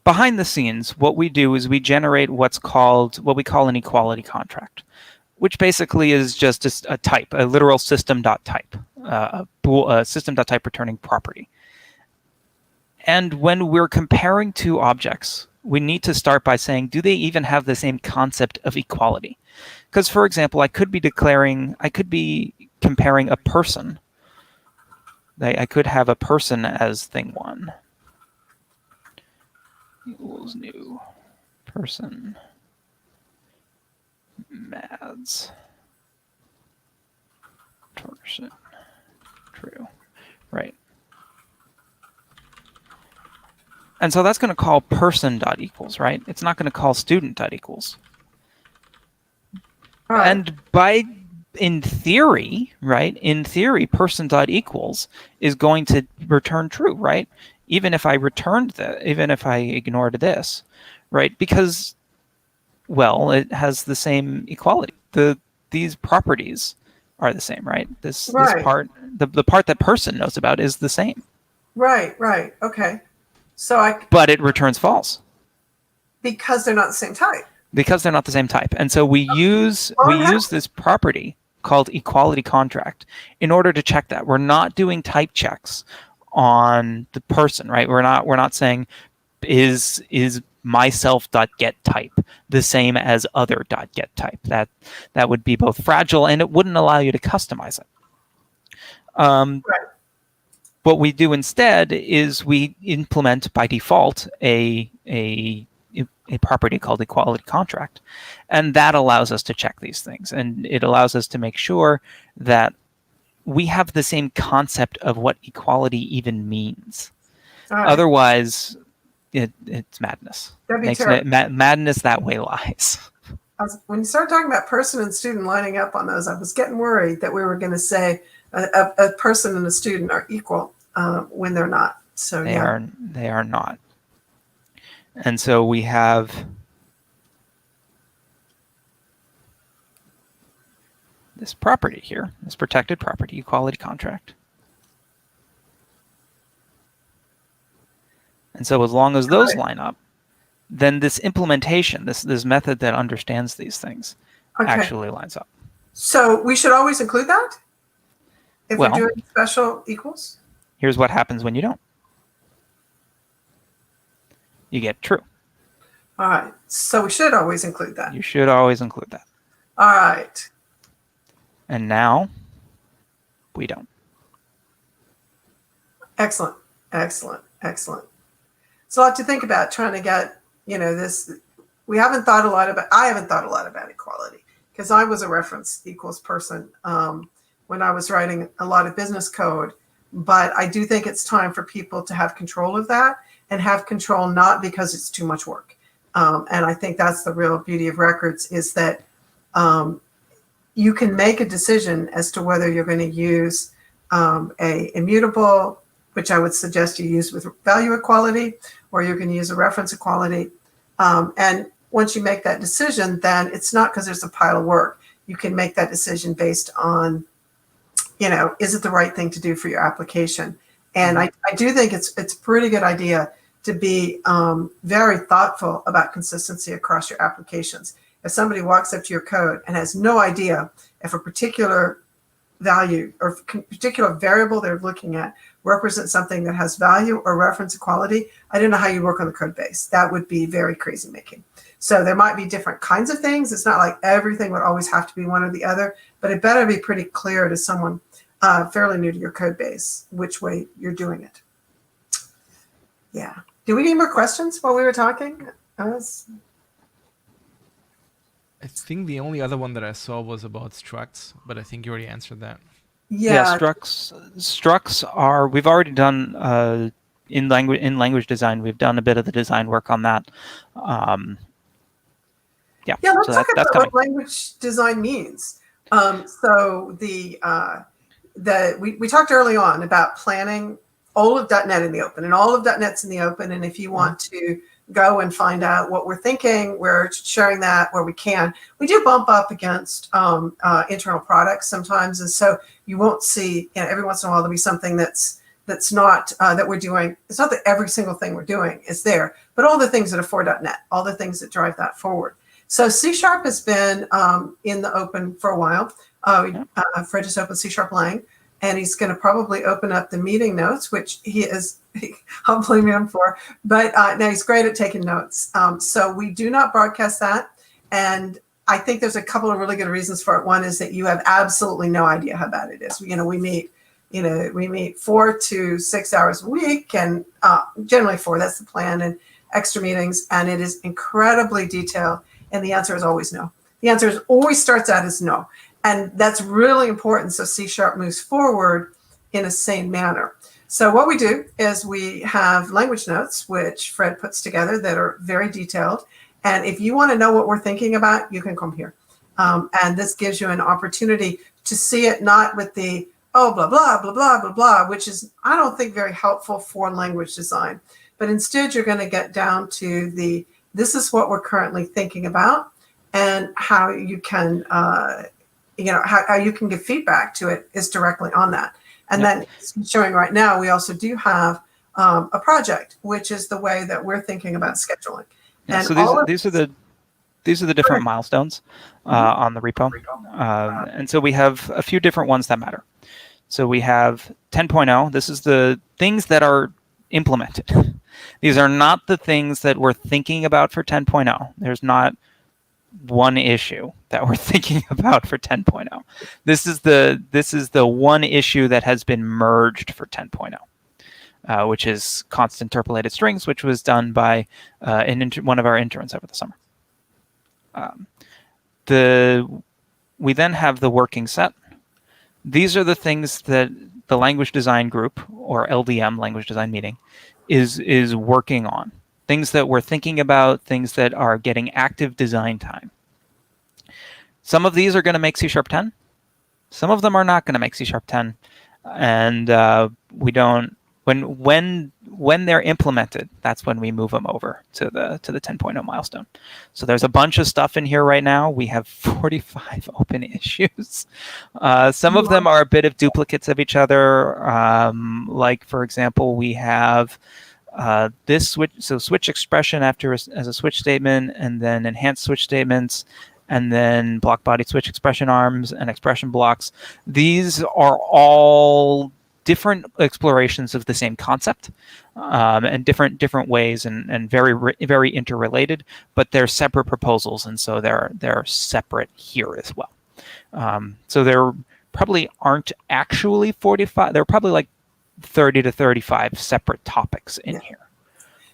Behind the scenes, what we do is we generate what we call an equality contract, which basically is just a type, a literal system.type, a system.type returning property. And when we're comparing two objects, we need to start by saying, do they even have the same concept of equality? Because, for example, I could be comparing a person I could have a person as thing 1. Equals new person mads person true. Right. And so that's going to call person.equals, right? It's not going to call student.equals. Right. And in theory, right? In theory, person.equals is going to return true, right? Even if I ignored this, right? Because, well, it has the same equality. These properties are the same, right? This part, the part that person knows about is the same. Right. Okay. But it returns false. Because they're not the same type. Because they're not the same type. And so we use this property called equality contract in order to check that. We're not doing type checks on the person, right? We're not saying is myself.getType the same as other.getType. That would be both fragile and it wouldn't allow you to customize it. Right. What we do instead is we implement by default a property called equality contract, and that allows us to check these things, and it allows us to make sure that we have the same concept of what equality even means. Right. Otherwise, it's madness. That'd be terrible. Madness that way lies. When you started talking about person and student lining up on those, I was getting worried that we were going to say a person and a student are equal when they're not. So they are not. And so we have this property here, this protected property, equality contract. And so as long as those line up, then this implementation, this method that understands these things, actually lines up. So we should always include that? If Well, we're doing special equals? Here's what happens when you don't. You get true. All right. So we should always include that. You should always include that. All right. And now we don't. Excellent. It's a lot to think about trying to get, this. I haven't thought a lot about equality because I was a reference equals person when I was writing a lot of business code. But I do think it's time for people to have control of that and have control not because it's too much work. And I think that's the real beauty of records is that you can make a decision as to whether you're going to use a immutable, which I would suggest you use with value equality, or you can use a reference equality. And once you make that decision, then it's not because there's a pile of work. You can make that decision based on, is it the right thing to do for your application? And I do think it's a pretty good idea to be very thoughtful about consistency across your applications. If somebody walks up to your code and has no idea if a particular value or particular variable they're looking at represents something that has value or reference equality, I don't know how you work on the code base. That would be very crazy making. So there might be different kinds of things. It's not like everything would always have to be one or the other, but it better be pretty clear to someone fairly new to your code base which way you're doing it. Yeah. Do we need more questions while we were talking? I think the only other one that I saw was about structs, but I think you already answered that. Yeah, structs are, we've already done in language design, we've done a bit of the design work on that. Let's talk about what language design means. So we talked early on about planning all of .NET in the open, and all of .NET's in the open. And if you want to go and find out what we're thinking, we're sharing that where we can. We do bump up against internal products sometimes, and so you won't see. Every once in a while there'll be something that's not that we're doing. It's not that every single thing we're doing is there, but all the things that are for .NET, all the things that drive that forward. So C# has been in the open for a while. Fred just opened C# Lang. And he's going to probably open up the meeting notes, which I'll blame him for. But now he's great at taking notes. So we do not broadcast that. And I think there's a couple of really good reasons for it. One is that you have absolutely no idea how bad it is. We meet We meet 4 to 6 hours a week, and generally 4. That's the plan, and extra meetings. And it is incredibly detailed. And the answer is always no. The answer always starts out as no, and that's really important. So C# moves forward in a sane manner. So what we do is we have language notes, which Fred puts together, that are very detailed. And if you want to know what we're thinking about, you can come here. And this gives you an opportunity to see it not with the, oh, blah, blah, blah, blah, blah, blah, which is, I don't think, very helpful for language design. But instead, you're going to get down to the, this is what we're currently thinking about, and how you can, how you can give feedback to it is directly on that. And then showing right now, we also do have a project, which is the way that we're thinking about scheduling. Yeah, and so these are the different milestones on the repo. And so we have a few different ones that matter. So we have 10.0. This is the things that are implemented. These are not the things that we're thinking about for 10.0. There's not one issue that we're thinking about for 10.0. This is the one issue that has been merged for 10.0, which is constant interpolated strings, which was done by one of our interns over the summer. We then have the working set. These are the things that the language design group, or LDM, language design meeting, is working on. Things that we're thinking about, things that are getting active design time. Some of these are going to make C# 10. Some of them are not going to make C# 10. And we don't, when they're implemented, that's when we move them over to the 10.0 milestone. So there's a bunch of stuff in here right now. We have 45 open issues. Some of them are a bit of duplicates of each other. Like, for example, we have this switch, so switch expression as a switch statement, and then enhanced switch statements, and then block body switch expression arms and expression blocks. These are all different explorations of the same concept, and different ways, and very interrelated, but they're separate proposals, and so they're separate here as well. So there probably aren't actually 45. There are probably like 30 to 35 separate topics in here.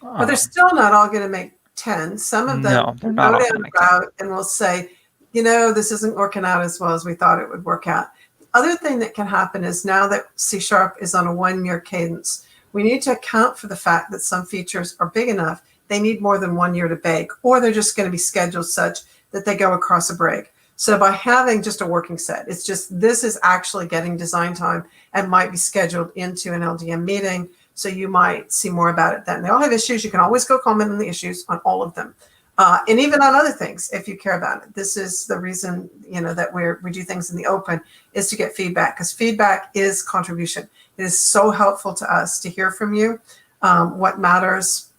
But they're still not all going to make 10. Some of them they're not all go gonna down make the route and will say, this isn't working out as well as we thought it would work out. The other thing that can happen is, now that C# is on a 1-year cadence, we need to account for the fact that some features are big enough, they need more than 1 year to bake, or they're just going to be scheduled such that they go across a break. So by having just a working set, it's just, this is actually getting design time and might be scheduled into an LDM meeting. So you might see more about it then. They all have issues. You can always go comment on the issues on all of them. And even on other things, if you care about it. This is the reason, that we do things in the open, is to get feedback, because feedback is contribution. It is so helpful to us to hear from you, what matters,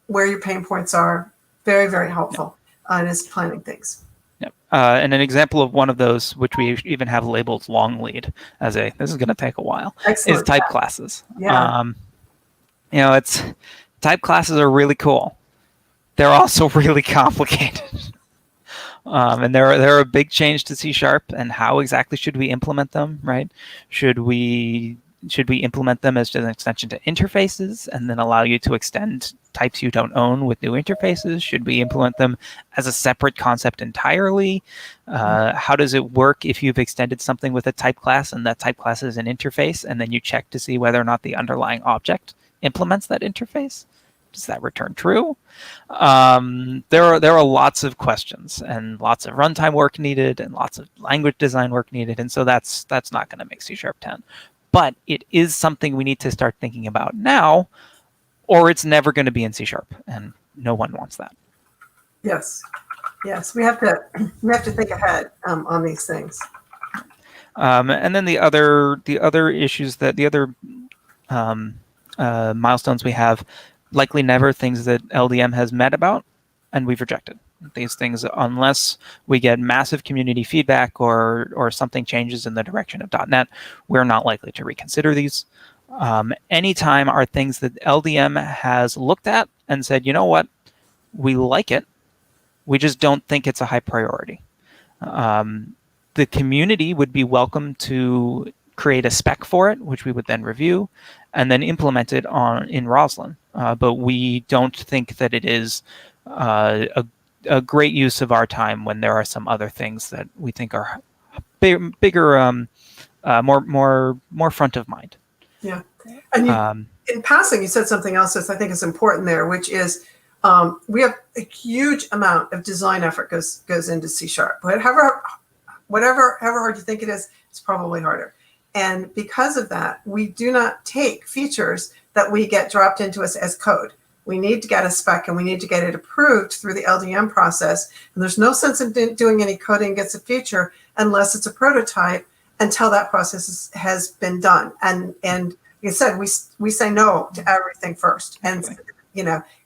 where your pain points are. Very, very helpful in us planning things. Yep. And an example of one of those, which we even have labeled long lead as this is going to take a while, Excellent. is type classes. Yeah. It's type classes are really cool. They're also really complicated. And they're a big change to C#, and how exactly should we implement them, right? Should we implement them as an extension to interfaces and then allow you to extend types you don't own with new interfaces? Should we implement them as a separate concept entirely? How does it work if you've extended something with a type class and that type class is an interface, and then you check to see whether or not the underlying object implements that interface? Does that return true? There are lots of questions and lots of runtime work needed and lots of language design work needed, and so that's not going to make C# 10. But it is something we need to start thinking about now, or it's never going to be in C#, and no one wants that. Yes, we have to think ahead on these things. And then the other issues, that the other milestones we have, likely never, things that LDM has met about and we've rejected. These things, unless we get massive community feedback or something changes in the direction of .NET, we're not likely to reconsider these. Anytime are things that LDM has looked at and said, you know what, we like it, we just don't think it's a high priority. The community would be welcome to create a spec for it, which we would then review, and then implement it in Roslyn. But we don't think that it is a great use of our time when there are some other things that we think are bigger, more front of mind. Yeah. And in passing, you said something else that I think is important there, which is we have a huge amount of design effort goes into C#. However hard you think it is, it's probably harder. And because of that, we do not take features that we get dropped into us as code. We need to get a spec and we need to get it approved through the LDM process. And there's no sense in doing any coding against a feature unless it's a prototype until that process has been done. And like I said, we say no to everything first. And,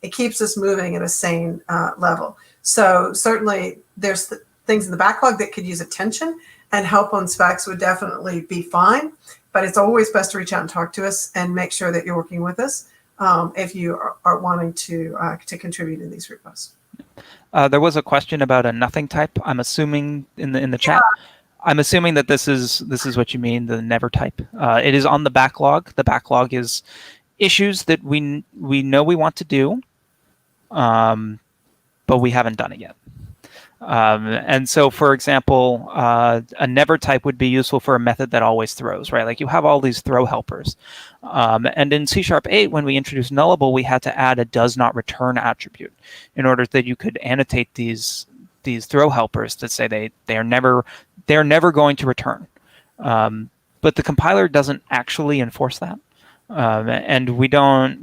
it keeps us moving at a sane level. So certainly there's things in the backlog that could use attention, and help on specs would definitely be fine. But it's always best to reach out and talk to us and make sure that you're working with us if you are wanting to contribute in these repos. There was a question about a nothing type. I'm assuming in the chat. I'm assuming that this is what you mean, the never type. It is on the backlog. The backlog is issues that we know we want to do, but we haven't done it yet. And so, for example, a never type would be useful for a method that always throws, right? Like you have all these throw helpers. And in C#8, when we introduced nullable, we had to add a does not return attribute in order that you could annotate these throw helpers that say they're never going to return. But the compiler doesn't actually enforce that. And we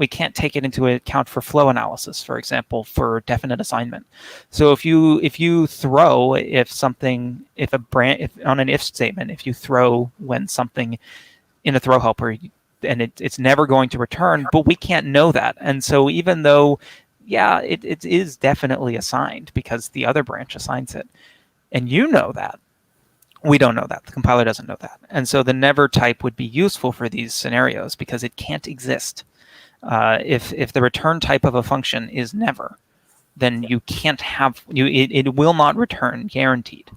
can't take it into account for flow analysis, for example, for definite assignment. So if you throw on an if statement, if you throw when something in a throw helper, and it's never going to return, but we can't know that. And so even though, it is definitely assigned because the other branch assigns it, and you know that, we don't know that. The compiler doesn't know that. And so the never type would be useful for these scenarios because it can't exist. If the return type of a function is never, then you can't have, it will not return, guaranteed.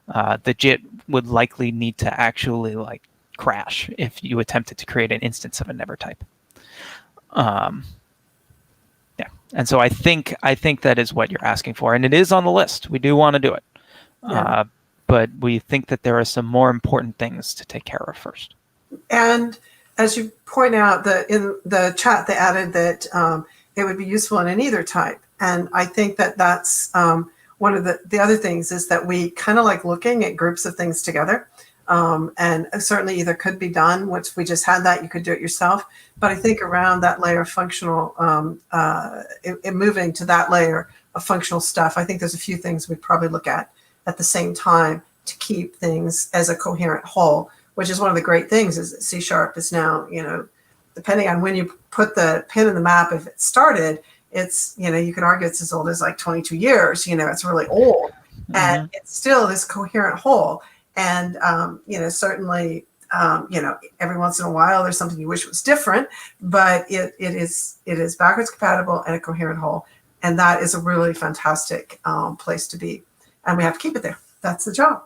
The JIT would likely need to actually crash if you attempted to create an instance of a never type. And so I think that is what you're asking for. And it is on the list. We do want to do it. Yeah. But we think that there are some more important things to take care of first. And as you point out, in the chat, they added that it would be useful in an either type. And I think that's one of the other things is that we kind of like looking at groups of things together. And certainly either could be done, which we just had that, you could do it yourself. But I think around that layer of functional, moving to that layer of functional stuff, I think there's a few things we'd probably look at the same time to keep things as a coherent whole, which is one of the great things is that C# is now, depending on when you put the pin in the map, if it started, it's, you can argue it's as old as 22 years, it's really old. Mm-hmm. And it's still this coherent whole. And, certainly, every once in a while there's something you wish was different, but it is backwards compatible and a coherent whole. And that is a really fantastic place to be. And we have to keep it there. That's the job.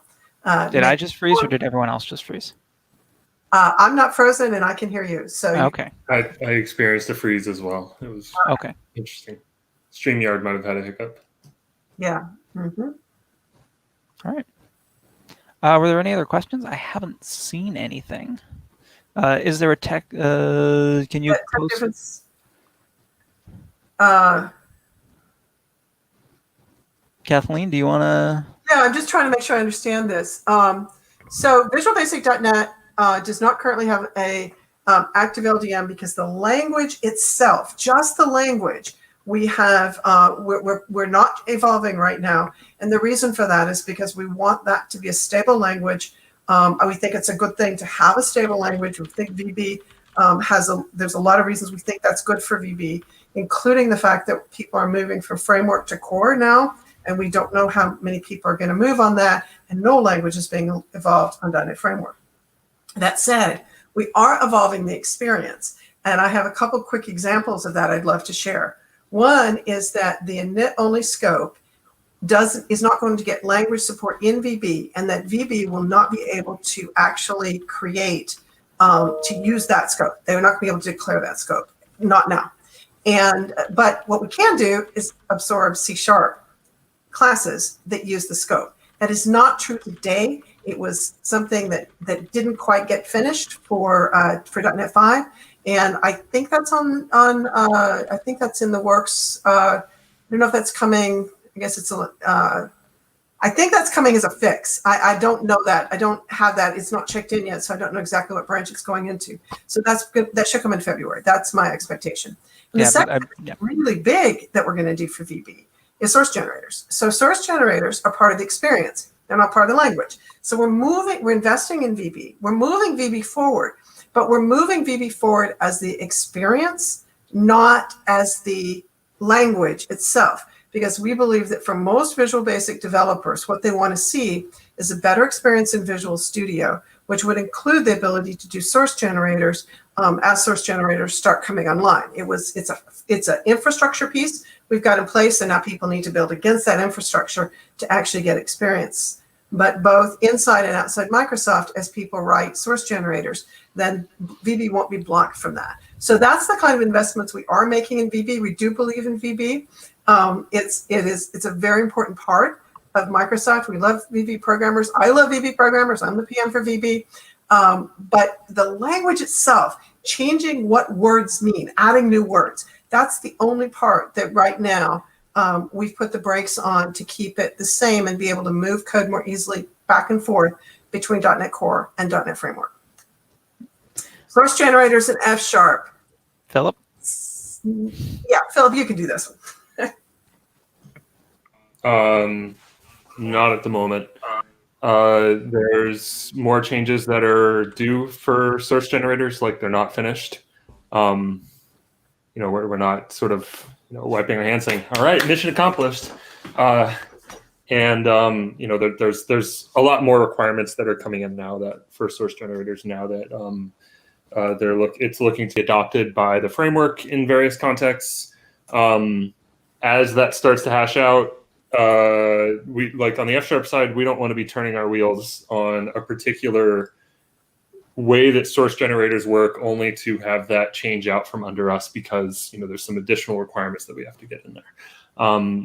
Did I just freeze or did everyone else just freeze? I'm not frozen and I can hear you. So okay. I experienced a freeze as well. It was okay. Interesting. StreamYard might have had a hiccup. Yeah. Mm-hmm. All right. Were there any other questions? I haven't seen anything. Is there a tech? Can you post? Kathleen, do you want to? Yeah, I'm just trying to make sure I understand this. So Visual Basic.NET does not currently have a active LDM because the language itself, just the language, we have we're not evolving right now, and the reason for that is because we want that to be a stable language. We think it's a good thing to have a stable language. We think VB there's a lot of reasons we think that's good for VB, including the fact that people are moving from framework to core now. And we don't know how many people are going to move on that, and no language is being evolved on .NET Framework. That said, we are evolving the experience, and I have a couple quick examples of that I'd love to share. One is that the init-only scope is not going to get language support in VB, and that VB will not be able to actually create to use that scope. They're not going to be able to declare that scope, not now. But what we can do is absorb C# classes that use the scope. That is not true today. It was something that didn't quite get finished for .NET 5, and I think that's I think that's in the works. I don't know if that's coming. I guess it's I think that's coming as a fix. I don't know that. I don't have that. It's not checked in yet, so I don't know exactly what branch it's going into. So that's good. That should come in February. That's my expectation. And the second really big that we're going to do for VB is source generators. So source generators are part of the experience. They're not part of the language. So we're investing in VB. We're moving VB forward, but we're moving VB forward as the experience, not as the language itself. Because we believe that for most Visual Basic developers, what they want to see is a better experience in Visual Studio, which would include the ability to do source generators as source generators start coming online. It's an infrastructure piece we've got in place, and now people need to build against that infrastructure to actually get experience. But both inside and outside Microsoft, as people write source generators, then VB won't be blocked from that. So that's the kind of investments we are making in VB. We do believe in VB. It's a very important part of Microsoft. We love VB programmers. I love VB programmers. I'm the PM for VB. But the language itself, changing what words mean, adding new words, that's the only part that right now we've put the brakes on to keep it the same and be able to move code more easily back and forth between .NET Core and .NET Framework. Source generators in F#. Philip? Yeah, Philip, you can do this one. Not at the moment. There's more changes that are due for source generators, like they're not finished. We're not sort of wiping our hands saying, "All right, mission accomplished." There's a lot more requirements that are coming in now that for source generators now that it's looking to be adopted by the framework in various contexts. As that starts to hash out, we like on the F# side, we don't want to be turning our wheels on a particular way that source generators work only to have that change out from under us because there's some additional requirements that we have to get in there.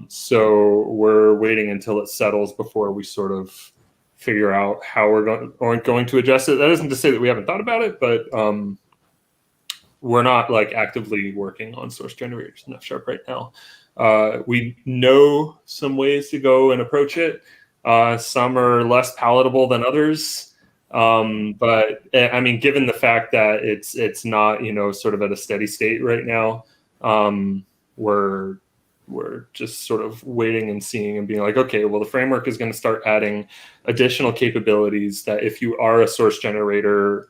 So we're waiting until it settles before we sort of figure out how we're going to adjust it. That isn't to say that we haven't thought about it, but we're not actively working on source generators in F# right now. We know some ways to go and approach it. Some are less palatable than others. But I mean, given the fact that it's not, sort of at a steady state right now, we're just sort of waiting and seeing and being like, okay, well, the framework is going to start adding additional capabilities that if you are a source generator,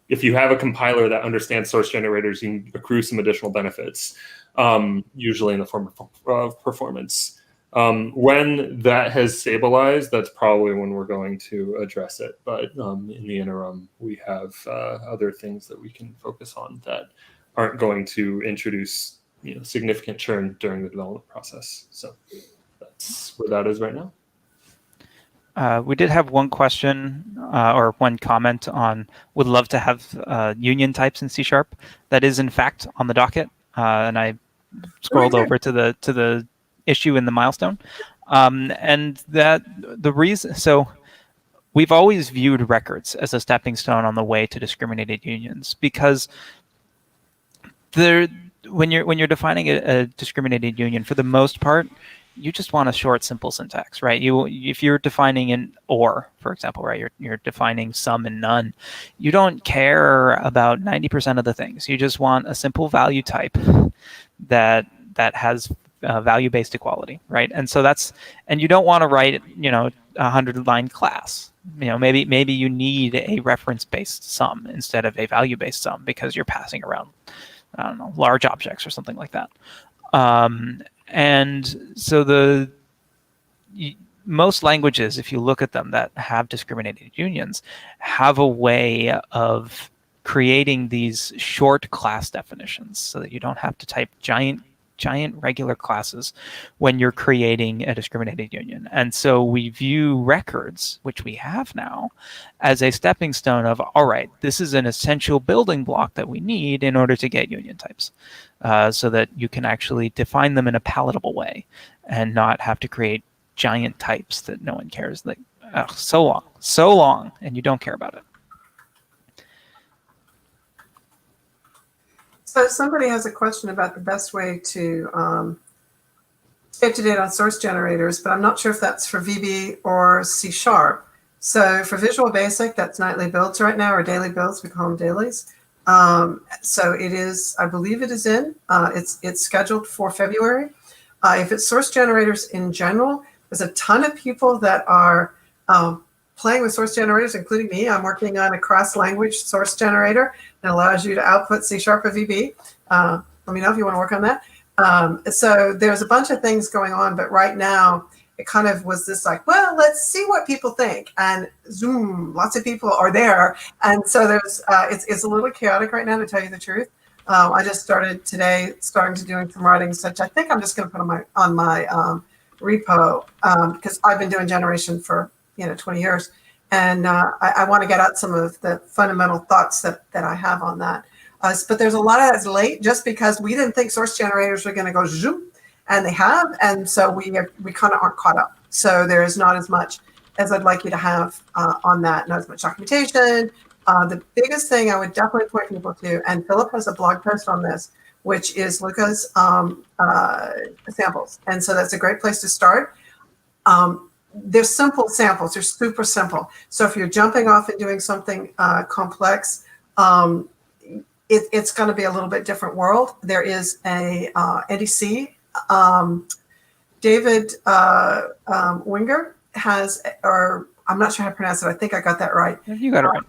if you have a compiler that understands source generators, you can accrue some additional benefits, usually in the form of performance. When that has stabilized, that's probably when we're going to address it. But in the interim, we have other things that we can focus on that aren't going to introduce significant churn during the development process. So that's where that is right now. We did have one question or one comment on would love to have union types in C#. That is in fact on the docket, and I scrolled over to the issue in the milestone, and that the reason. So we've always viewed records as a stepping stone on the way to discriminated unions because when you're defining a discriminated union, for the most part, you just want a short, simple syntax, right? If you're defining an or, for example, right, you're defining some and none, you don't care about 90% of the things. You just want a simple value type that has value-based equality, right? And so and you don't want to write, a 100-line class. Maybe you need a reference-based sum instead of a value-based sum because you're passing around, I don't know, large objects or something like that. And so most languages, if you look at them that have discriminated unions, have a way of creating these short class definitions so that you don't have to type giant giant regular classes when you're creating a discriminated union. And so we view records, which we have now, as a stepping stone of, all right, this is an essential building block that we need in order to get union types, so that you can actually define them in a palatable way and not have to create giant types that no one cares. Like, so long, and you don't care about it. So somebody has a question about the best way to stay up to date on source generators, but I'm not sure if that's for VB or C#. So for Visual Basic, that's nightly builds right now, or daily builds. We call them dailies. So it is, I believe it is in. It's scheduled for February. If it's source generators in general, there's a ton of people that are playing with source generators, including me. I'm working on a cross-language source generator that allows you to output C# or VB. Let me know if you want to work on that. So there's a bunch of things going on, but right now it kind of was this like, well, let's see what people think. And Zoom, lots of people are there. And so there's it's a little chaotic right now, to tell you the truth. I just started today, starting to doing some writing, such I think I'm just going to put on my repo, because I've been doing generation for 20 years, and I want to get out some of the fundamental thoughts that I have on that. But there's a lot of that's late, just because we didn't think source generators were going to go zoom, and they have, and so we kind of aren't caught up. So there is not as much as I'd like you to have on that, not as much documentation. The biggest thing I would definitely point people to, and Philip has a blog post on this, which is Luca's samples. And so that's a great place to start. They're simple samples. They're super simple. So if you're jumping off and doing something complex, it's going to be a little bit different world. There is a NDC. David Winger has, or I'm not sure how to pronounce it. I think I got that right. You got it right.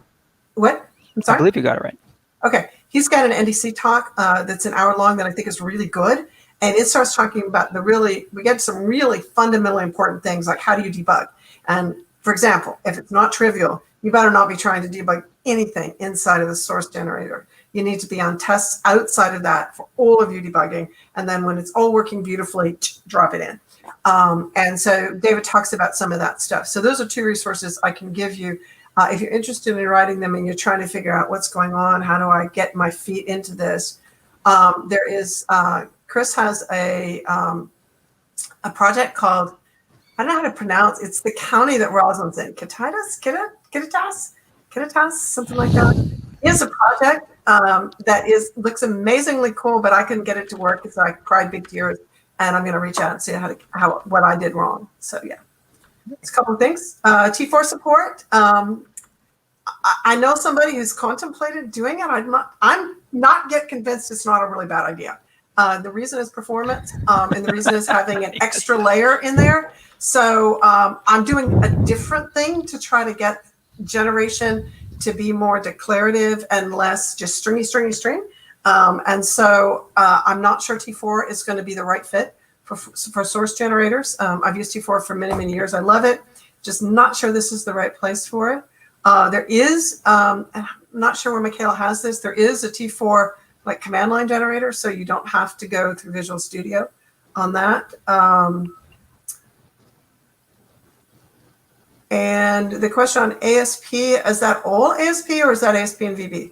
What? I'm sorry? I believe you got it right. Okay. He's got an NDC talk that's an hour long that I think is really good. And it starts talking about we get some really fundamentally important things, like how do you debug? And for example, if it's not trivial, you better not be trying to debug anything inside of the source generator. You need to be on tests outside of that for all of your debugging. And then when it's all working beautifully, drop it in. And so David talks about some of that stuff. So those are two resources I can give you. If you're interested in writing them and you're trying to figure out what's going on, how do I get my feet into this? There is, Chris has a project called, I don't know how to pronounce, it's the county that Rosalind's in, Kittitas, something like that. He has a project that looks amazingly cool, but I couldn't get it to work because I cried big tears, and I'm going to reach out and see what I did wrong. So yeah, it's a couple of things. T4 support. I know somebody who's contemplated doing it. I'm not yet convinced it's not a really bad idea. The reason is performance, and the reason is having an extra layer in there. So I'm doing a different thing to try to get generation to be more declarative and less just string. And so I'm not sure T4 is going to be the right fit for source generators. I've used T4 for many, many years. I love it. Just not sure this is the right place for it. There is, I'm not sure where Michaela has this. There is a T4 like command line generator, so you don't have to go through Visual Studio on that. And the question on ASP, is that all ASP or is that ASP and VB?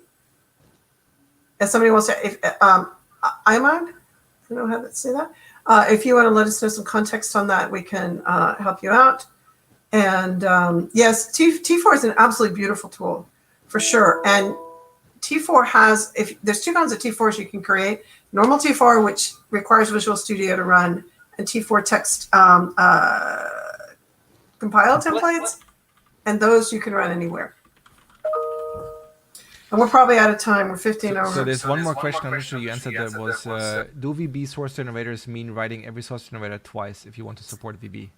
If somebody wants to, I mind, I don't know how to say that. If you want to let us know some context on that, we can help you out. And yes, T4 is an absolutely beautiful tool for sure. And T4 has, if there's two kinds of T4s you can create: normal T4, which requires Visual Studio to run, and T4 text compile templates, and those you can run anywhere. And we're probably out of time. We're 15 over. So there's one more question I'm not sure you answered. That was, do VB source generators mean writing every source generator twice if you want to support VB?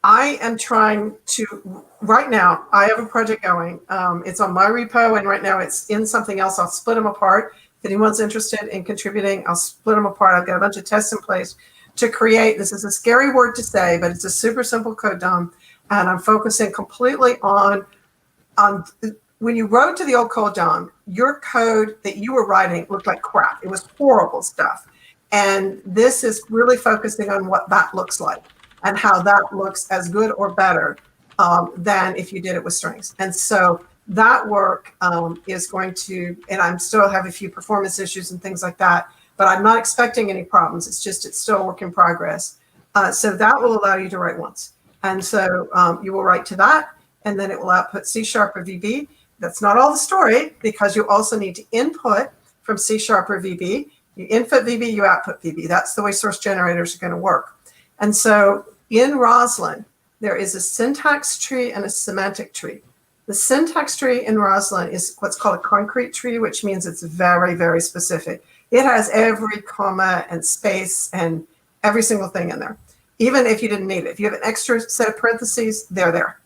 I am trying to, right now, I have a project going. It's on my repo, and right now it's in something else. I'll split them apart. If anyone's interested in contributing, I'll split them apart. I've got a bunch of tests in place to create. This is a scary word to say, but it's a super simple code dump. And I'm focusing completely on when you wrote to the old code dump, your code that you were writing looked like crap. It was horrible stuff. And this is really focusing on what that looks like and how that looks as good or better than if you did it with strings. And so that work is going to, and I'm still have a few performance issues and things like that, but I'm not expecting any problems. It's still a work in progress. So that will allow you to write once. And so you will write to that, and then it will output C# or VB. That's not all the story, because you also need to input from C# or VB. You input VB, you output VB. That's the way source generators are going to work. And so in Roslyn, there is a syntax tree and a semantic tree. The syntax tree in Roslyn is what's called a concrete tree, which means it's very, very specific. It has every comma and space and every single thing in there, even if you didn't need it. If you have an extra set of parentheses, they're there.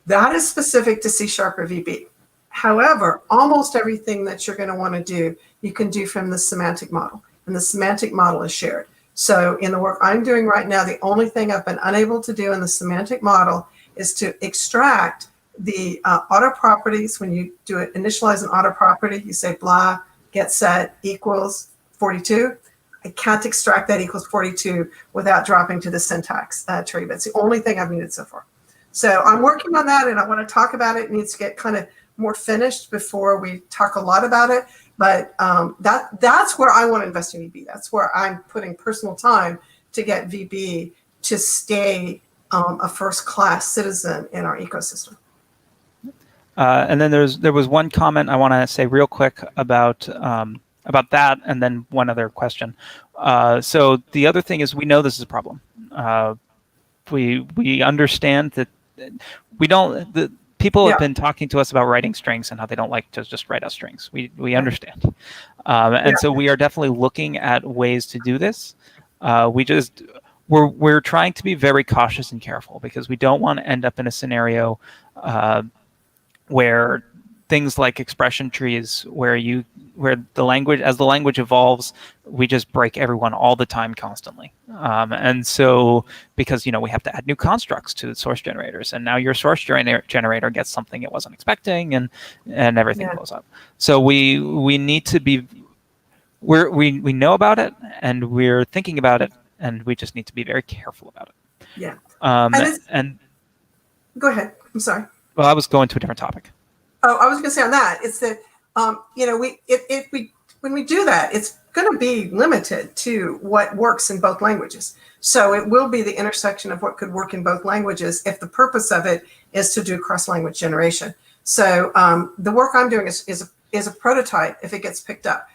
That is specific to C# or VB. However, almost everything that you're going to want to do, you can do from the semantic model, and the semantic model is shared. So in the work I'm doing right now, the only thing I've been unable to do in the semantic model is to extract the auto properties. When you do it, initialize an auto property, you say blah, get set equals 42. I can't extract that equals 42 without dropping to the syntax tree. That's the only thing I've needed so far. So I'm working on that, and I want to talk about it. It needs to get kind of more finished before we talk a lot about it. But that's where I want to invest in VB. That's where I'm putting personal time to get VB to stay a first-class citizen in our ecosystem. And then there was one comment I want to say real quick about that, and then one other question. So the other thing is, we know this is a problem. We understand that people have been talking to us about writing strings and how they don't like to just write out strings. We understand. And so we are definitely looking at ways to do this. We're trying to be very cautious and careful, because we don't want to end up in a scenario where things like expression trees, where the language evolves, we just break everyone all the time, constantly. And so, because we have to add new constructs to the source generators, and now your source generator gets something it wasn't expecting, and everything blows up. So we need to be, we know about it, and we're thinking about it, and we just need to be very careful about it. Yeah. And go ahead. I'm sorry. Well, I was going to a different topic. Oh, I was going to say on that, it's that when we do that, it's going to be limited to what works in both languages. So it will be the intersection of what could work in both languages if the purpose of it is to do cross-language generation. So the work I'm doing is a prototype if it gets picked up.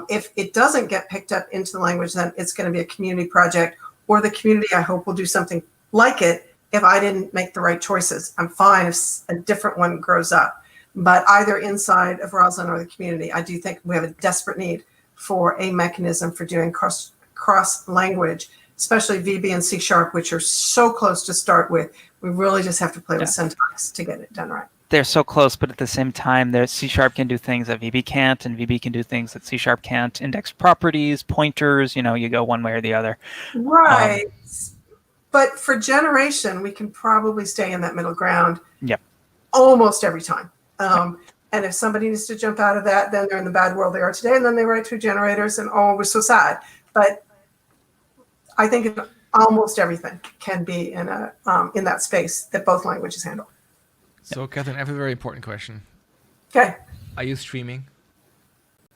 If it doesn't get picked up into the language, then it's going to be a community project, or the community, I hope, will do something like it if I didn't make the right choices. I'm fine if a different one grows up. But either inside of Roslyn or the community, I do think we have a desperate need for a mechanism for doing cross-language, especially VB and C#, which are so close to start with. We really just have to play with syntax to get it done right. They're so close, but at the same time, C# can do things that VB can't, and VB can do things that C# can't. Index properties, pointers, you go one way or the other. Right. But for generation, we can probably stay in that middle ground. Yep. Almost every time. And if somebody needs to jump out of that, then they're in the bad world they are today, and then they write through generators, and we're so sad. But I think almost everything can be in that space that both languages handle. So, Catherine, I have a very important question. Okay. Are you streaming?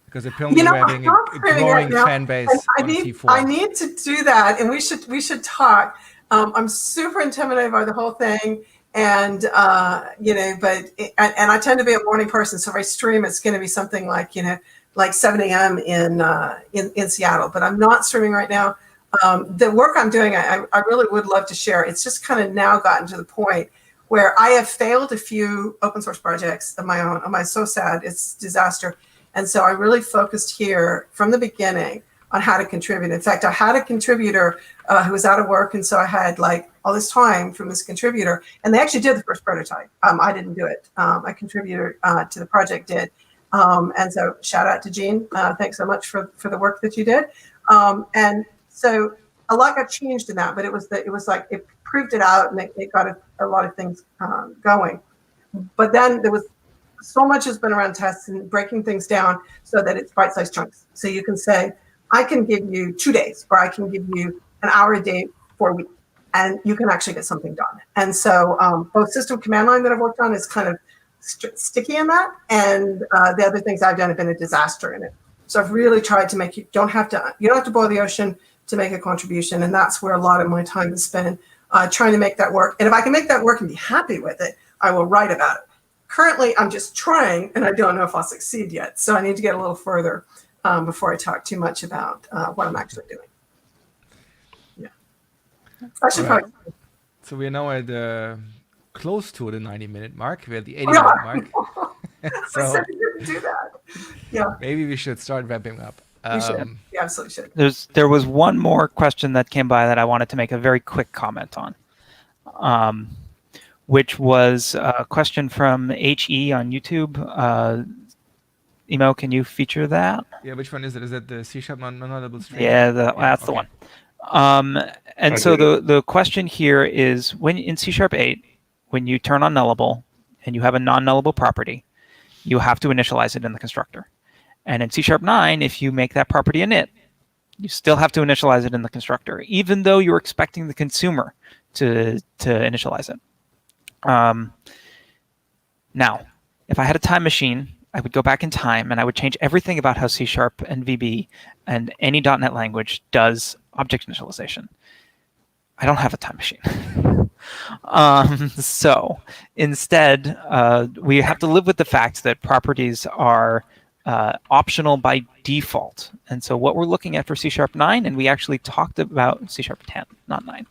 Because apparently you're having a growing fan base on T4. I need to do that, and we should talk. I'm super intimidated by the whole thing. And but I tend to be a morning person, so if I stream, it's going to be something like 7 a.m. in Seattle. But I'm not streaming right now. The work I'm doing, I really would love to share. It's just kind of now gotten to the point where I have failed a few open source projects of my own. I'm so sad. It's disaster. And so I really focused here from the beginning on how to contribute. In fact, I had a contributor who was out of work, and so I had all this time from this contributor, and they actually did the first prototype. I didn't do it. A contributor to the project did. And so shout out to Jean. Thanks so much for the work that you did. And so a lot got changed in that, but it proved it out, and it got a lot of things going. But then there was so much has been around tests and breaking things down so that it's bite-sized chunks. So you can say, I can give you 2 days, or I can give you an hour a day for a week, and you can actually get something done. And so both system command line that I've worked on is kind of sticky in that, and the other things I've done have been a disaster in it. So I've really tried to make you don't have to boil the ocean to make a contribution, and that's where a lot of my time is spent trying to make that work. And if I can make that work and be happy with it, I will write about it. Currently, I'm just trying, and I don't know if I'll succeed yet. So I need to get a little further before I talk too much about what I'm actually doing. Yeah, I should probably. So we are now at close to the 90-minute mark. We're at the 80-minute mark. So I said you didn't do that. Yeah, maybe we should start wrapping up. we should. You absolutely should. There was one more question that came by that I wanted to make a very quick comment on, which was a question from HE on YouTube. Emo, can you feature that? Yeah, which one is it? Is that the C# non-nullable string? Yeah, that's the one. And so the question here is, when in C# 8, when you turn on nullable and you have a non-nullable property, you have to initialize it in the constructor. And in C# 9, if you make that property init, you still have to initialize it in the constructor, even though you're expecting the consumer to initialize it. Now, if I had a time machine, I would go back in time and I would change everything about how C# and VB and any .NET language does object initialization. I don't have a time machine. So instead, we have to live with the fact that properties are optional by default. And so what we're looking at for C# 9, and we actually talked about C# 10, not 9.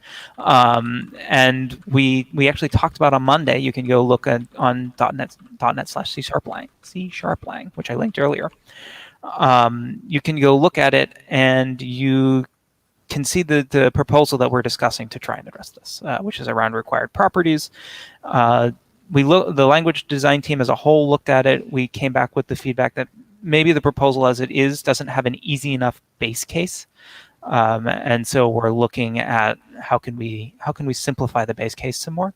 And we actually talked about on Monday, you can go look at on .NET/C#lang, which I linked earlier. You can go look at it and you can see the proposal that we're discussing to try and address this, which is around required properties. The language design team as a whole looked at it. We came back with the feedback that maybe the proposal as it is doesn't have an easy enough base case. And so we're looking at how can we simplify the base case some more.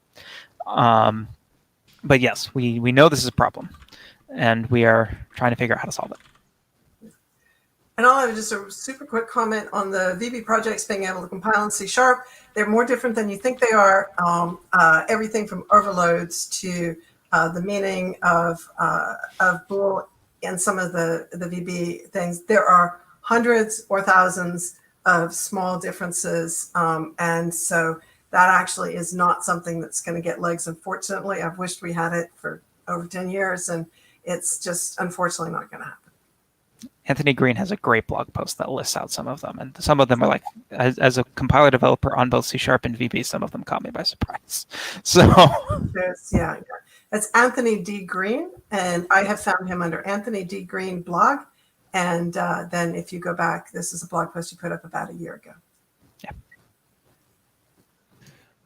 But yes, we know this is a problem, and we are trying to figure out how to solve it. And I'll have just a super quick comment on the VB projects being able to compile in C#. They're more different than you think they are. Everything from overloads to the meaning of bool and some of the VB things. There are hundreds or thousands of small differences. And so that actually is not something that's going to get legs, unfortunately. I've wished we had it for over 10 years, and it's just unfortunately not going to happen. Anthony Green has a great blog post that lists out some of them, and some of them are like, as a compiler developer on both C# and VB, some of them caught me by surprise. So yeah, that's Anthony D. Green, and I have found him under Anthony D. Green blog. And then if you go back, this is a blog post you put up about a year ago. Yeah,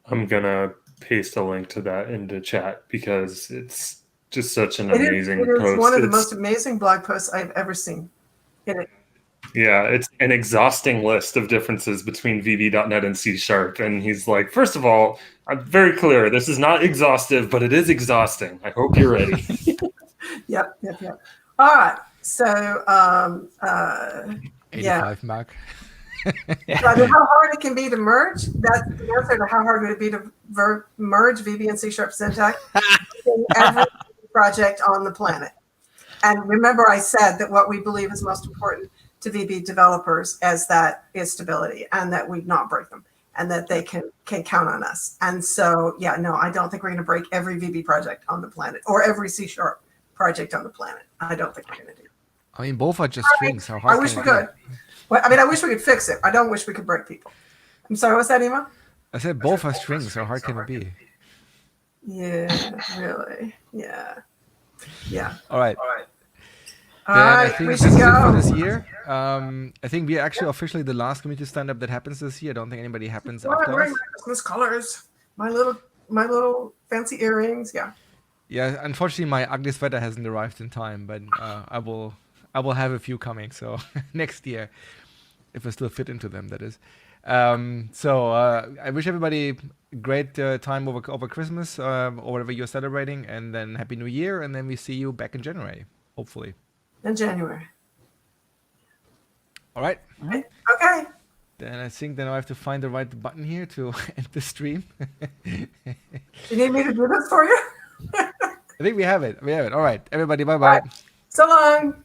I'm gonna paste a link to that into chat because it's just such an amazing post. It is one of the most amazing blog posts I've ever seen. Yeah, it's an exhausting list of differences between VB.NET and C#. And he's like, first of all, I'm very clear, this is not exhaustive, but it is exhausting. I hope you're ready. Yep. All right. So, 85 mark. So how hard it can be to merge? That's the answer to how hard would it be to merge VB and C# syntax in every project on the planet. And remember, I said that what we believe is most important to VB developers is stability, and that we not break them, and that they can count on us. And so, yeah, no, I don't think we're going to break every VB project on the planet or every C# project on the planet. I don't think we're going to do. I mean, both are just strings. How hard I wish we could. Well, I mean, I wish we could fix it. I don't wish we could break people. I'm sorry, what's that, Emma? I said both are strings. How hard can it be? Yeah, really. Yeah. All right. All Then right, I think we this should is it go. for this year. I think we are actually officially the last community stand-up that happens this year. I don't think anybody happens Well, I'm after wearing us. my Christmas colors, my little fancy earrings. Yeah. Yeah, unfortunately, my ugly sweater hasn't arrived in time, but I will have a few coming. So next year, if I still fit into them, that is. So I wish everybody a great time over Christmas or whatever you're celebrating, and then Happy New Year, and then we see you back in January, hopefully. In January. All right. Okay. Then I think then I have to find the right button here to end the stream. You need me to do this for you? I think we have it. We have it. All right, everybody. Bye bye. So long.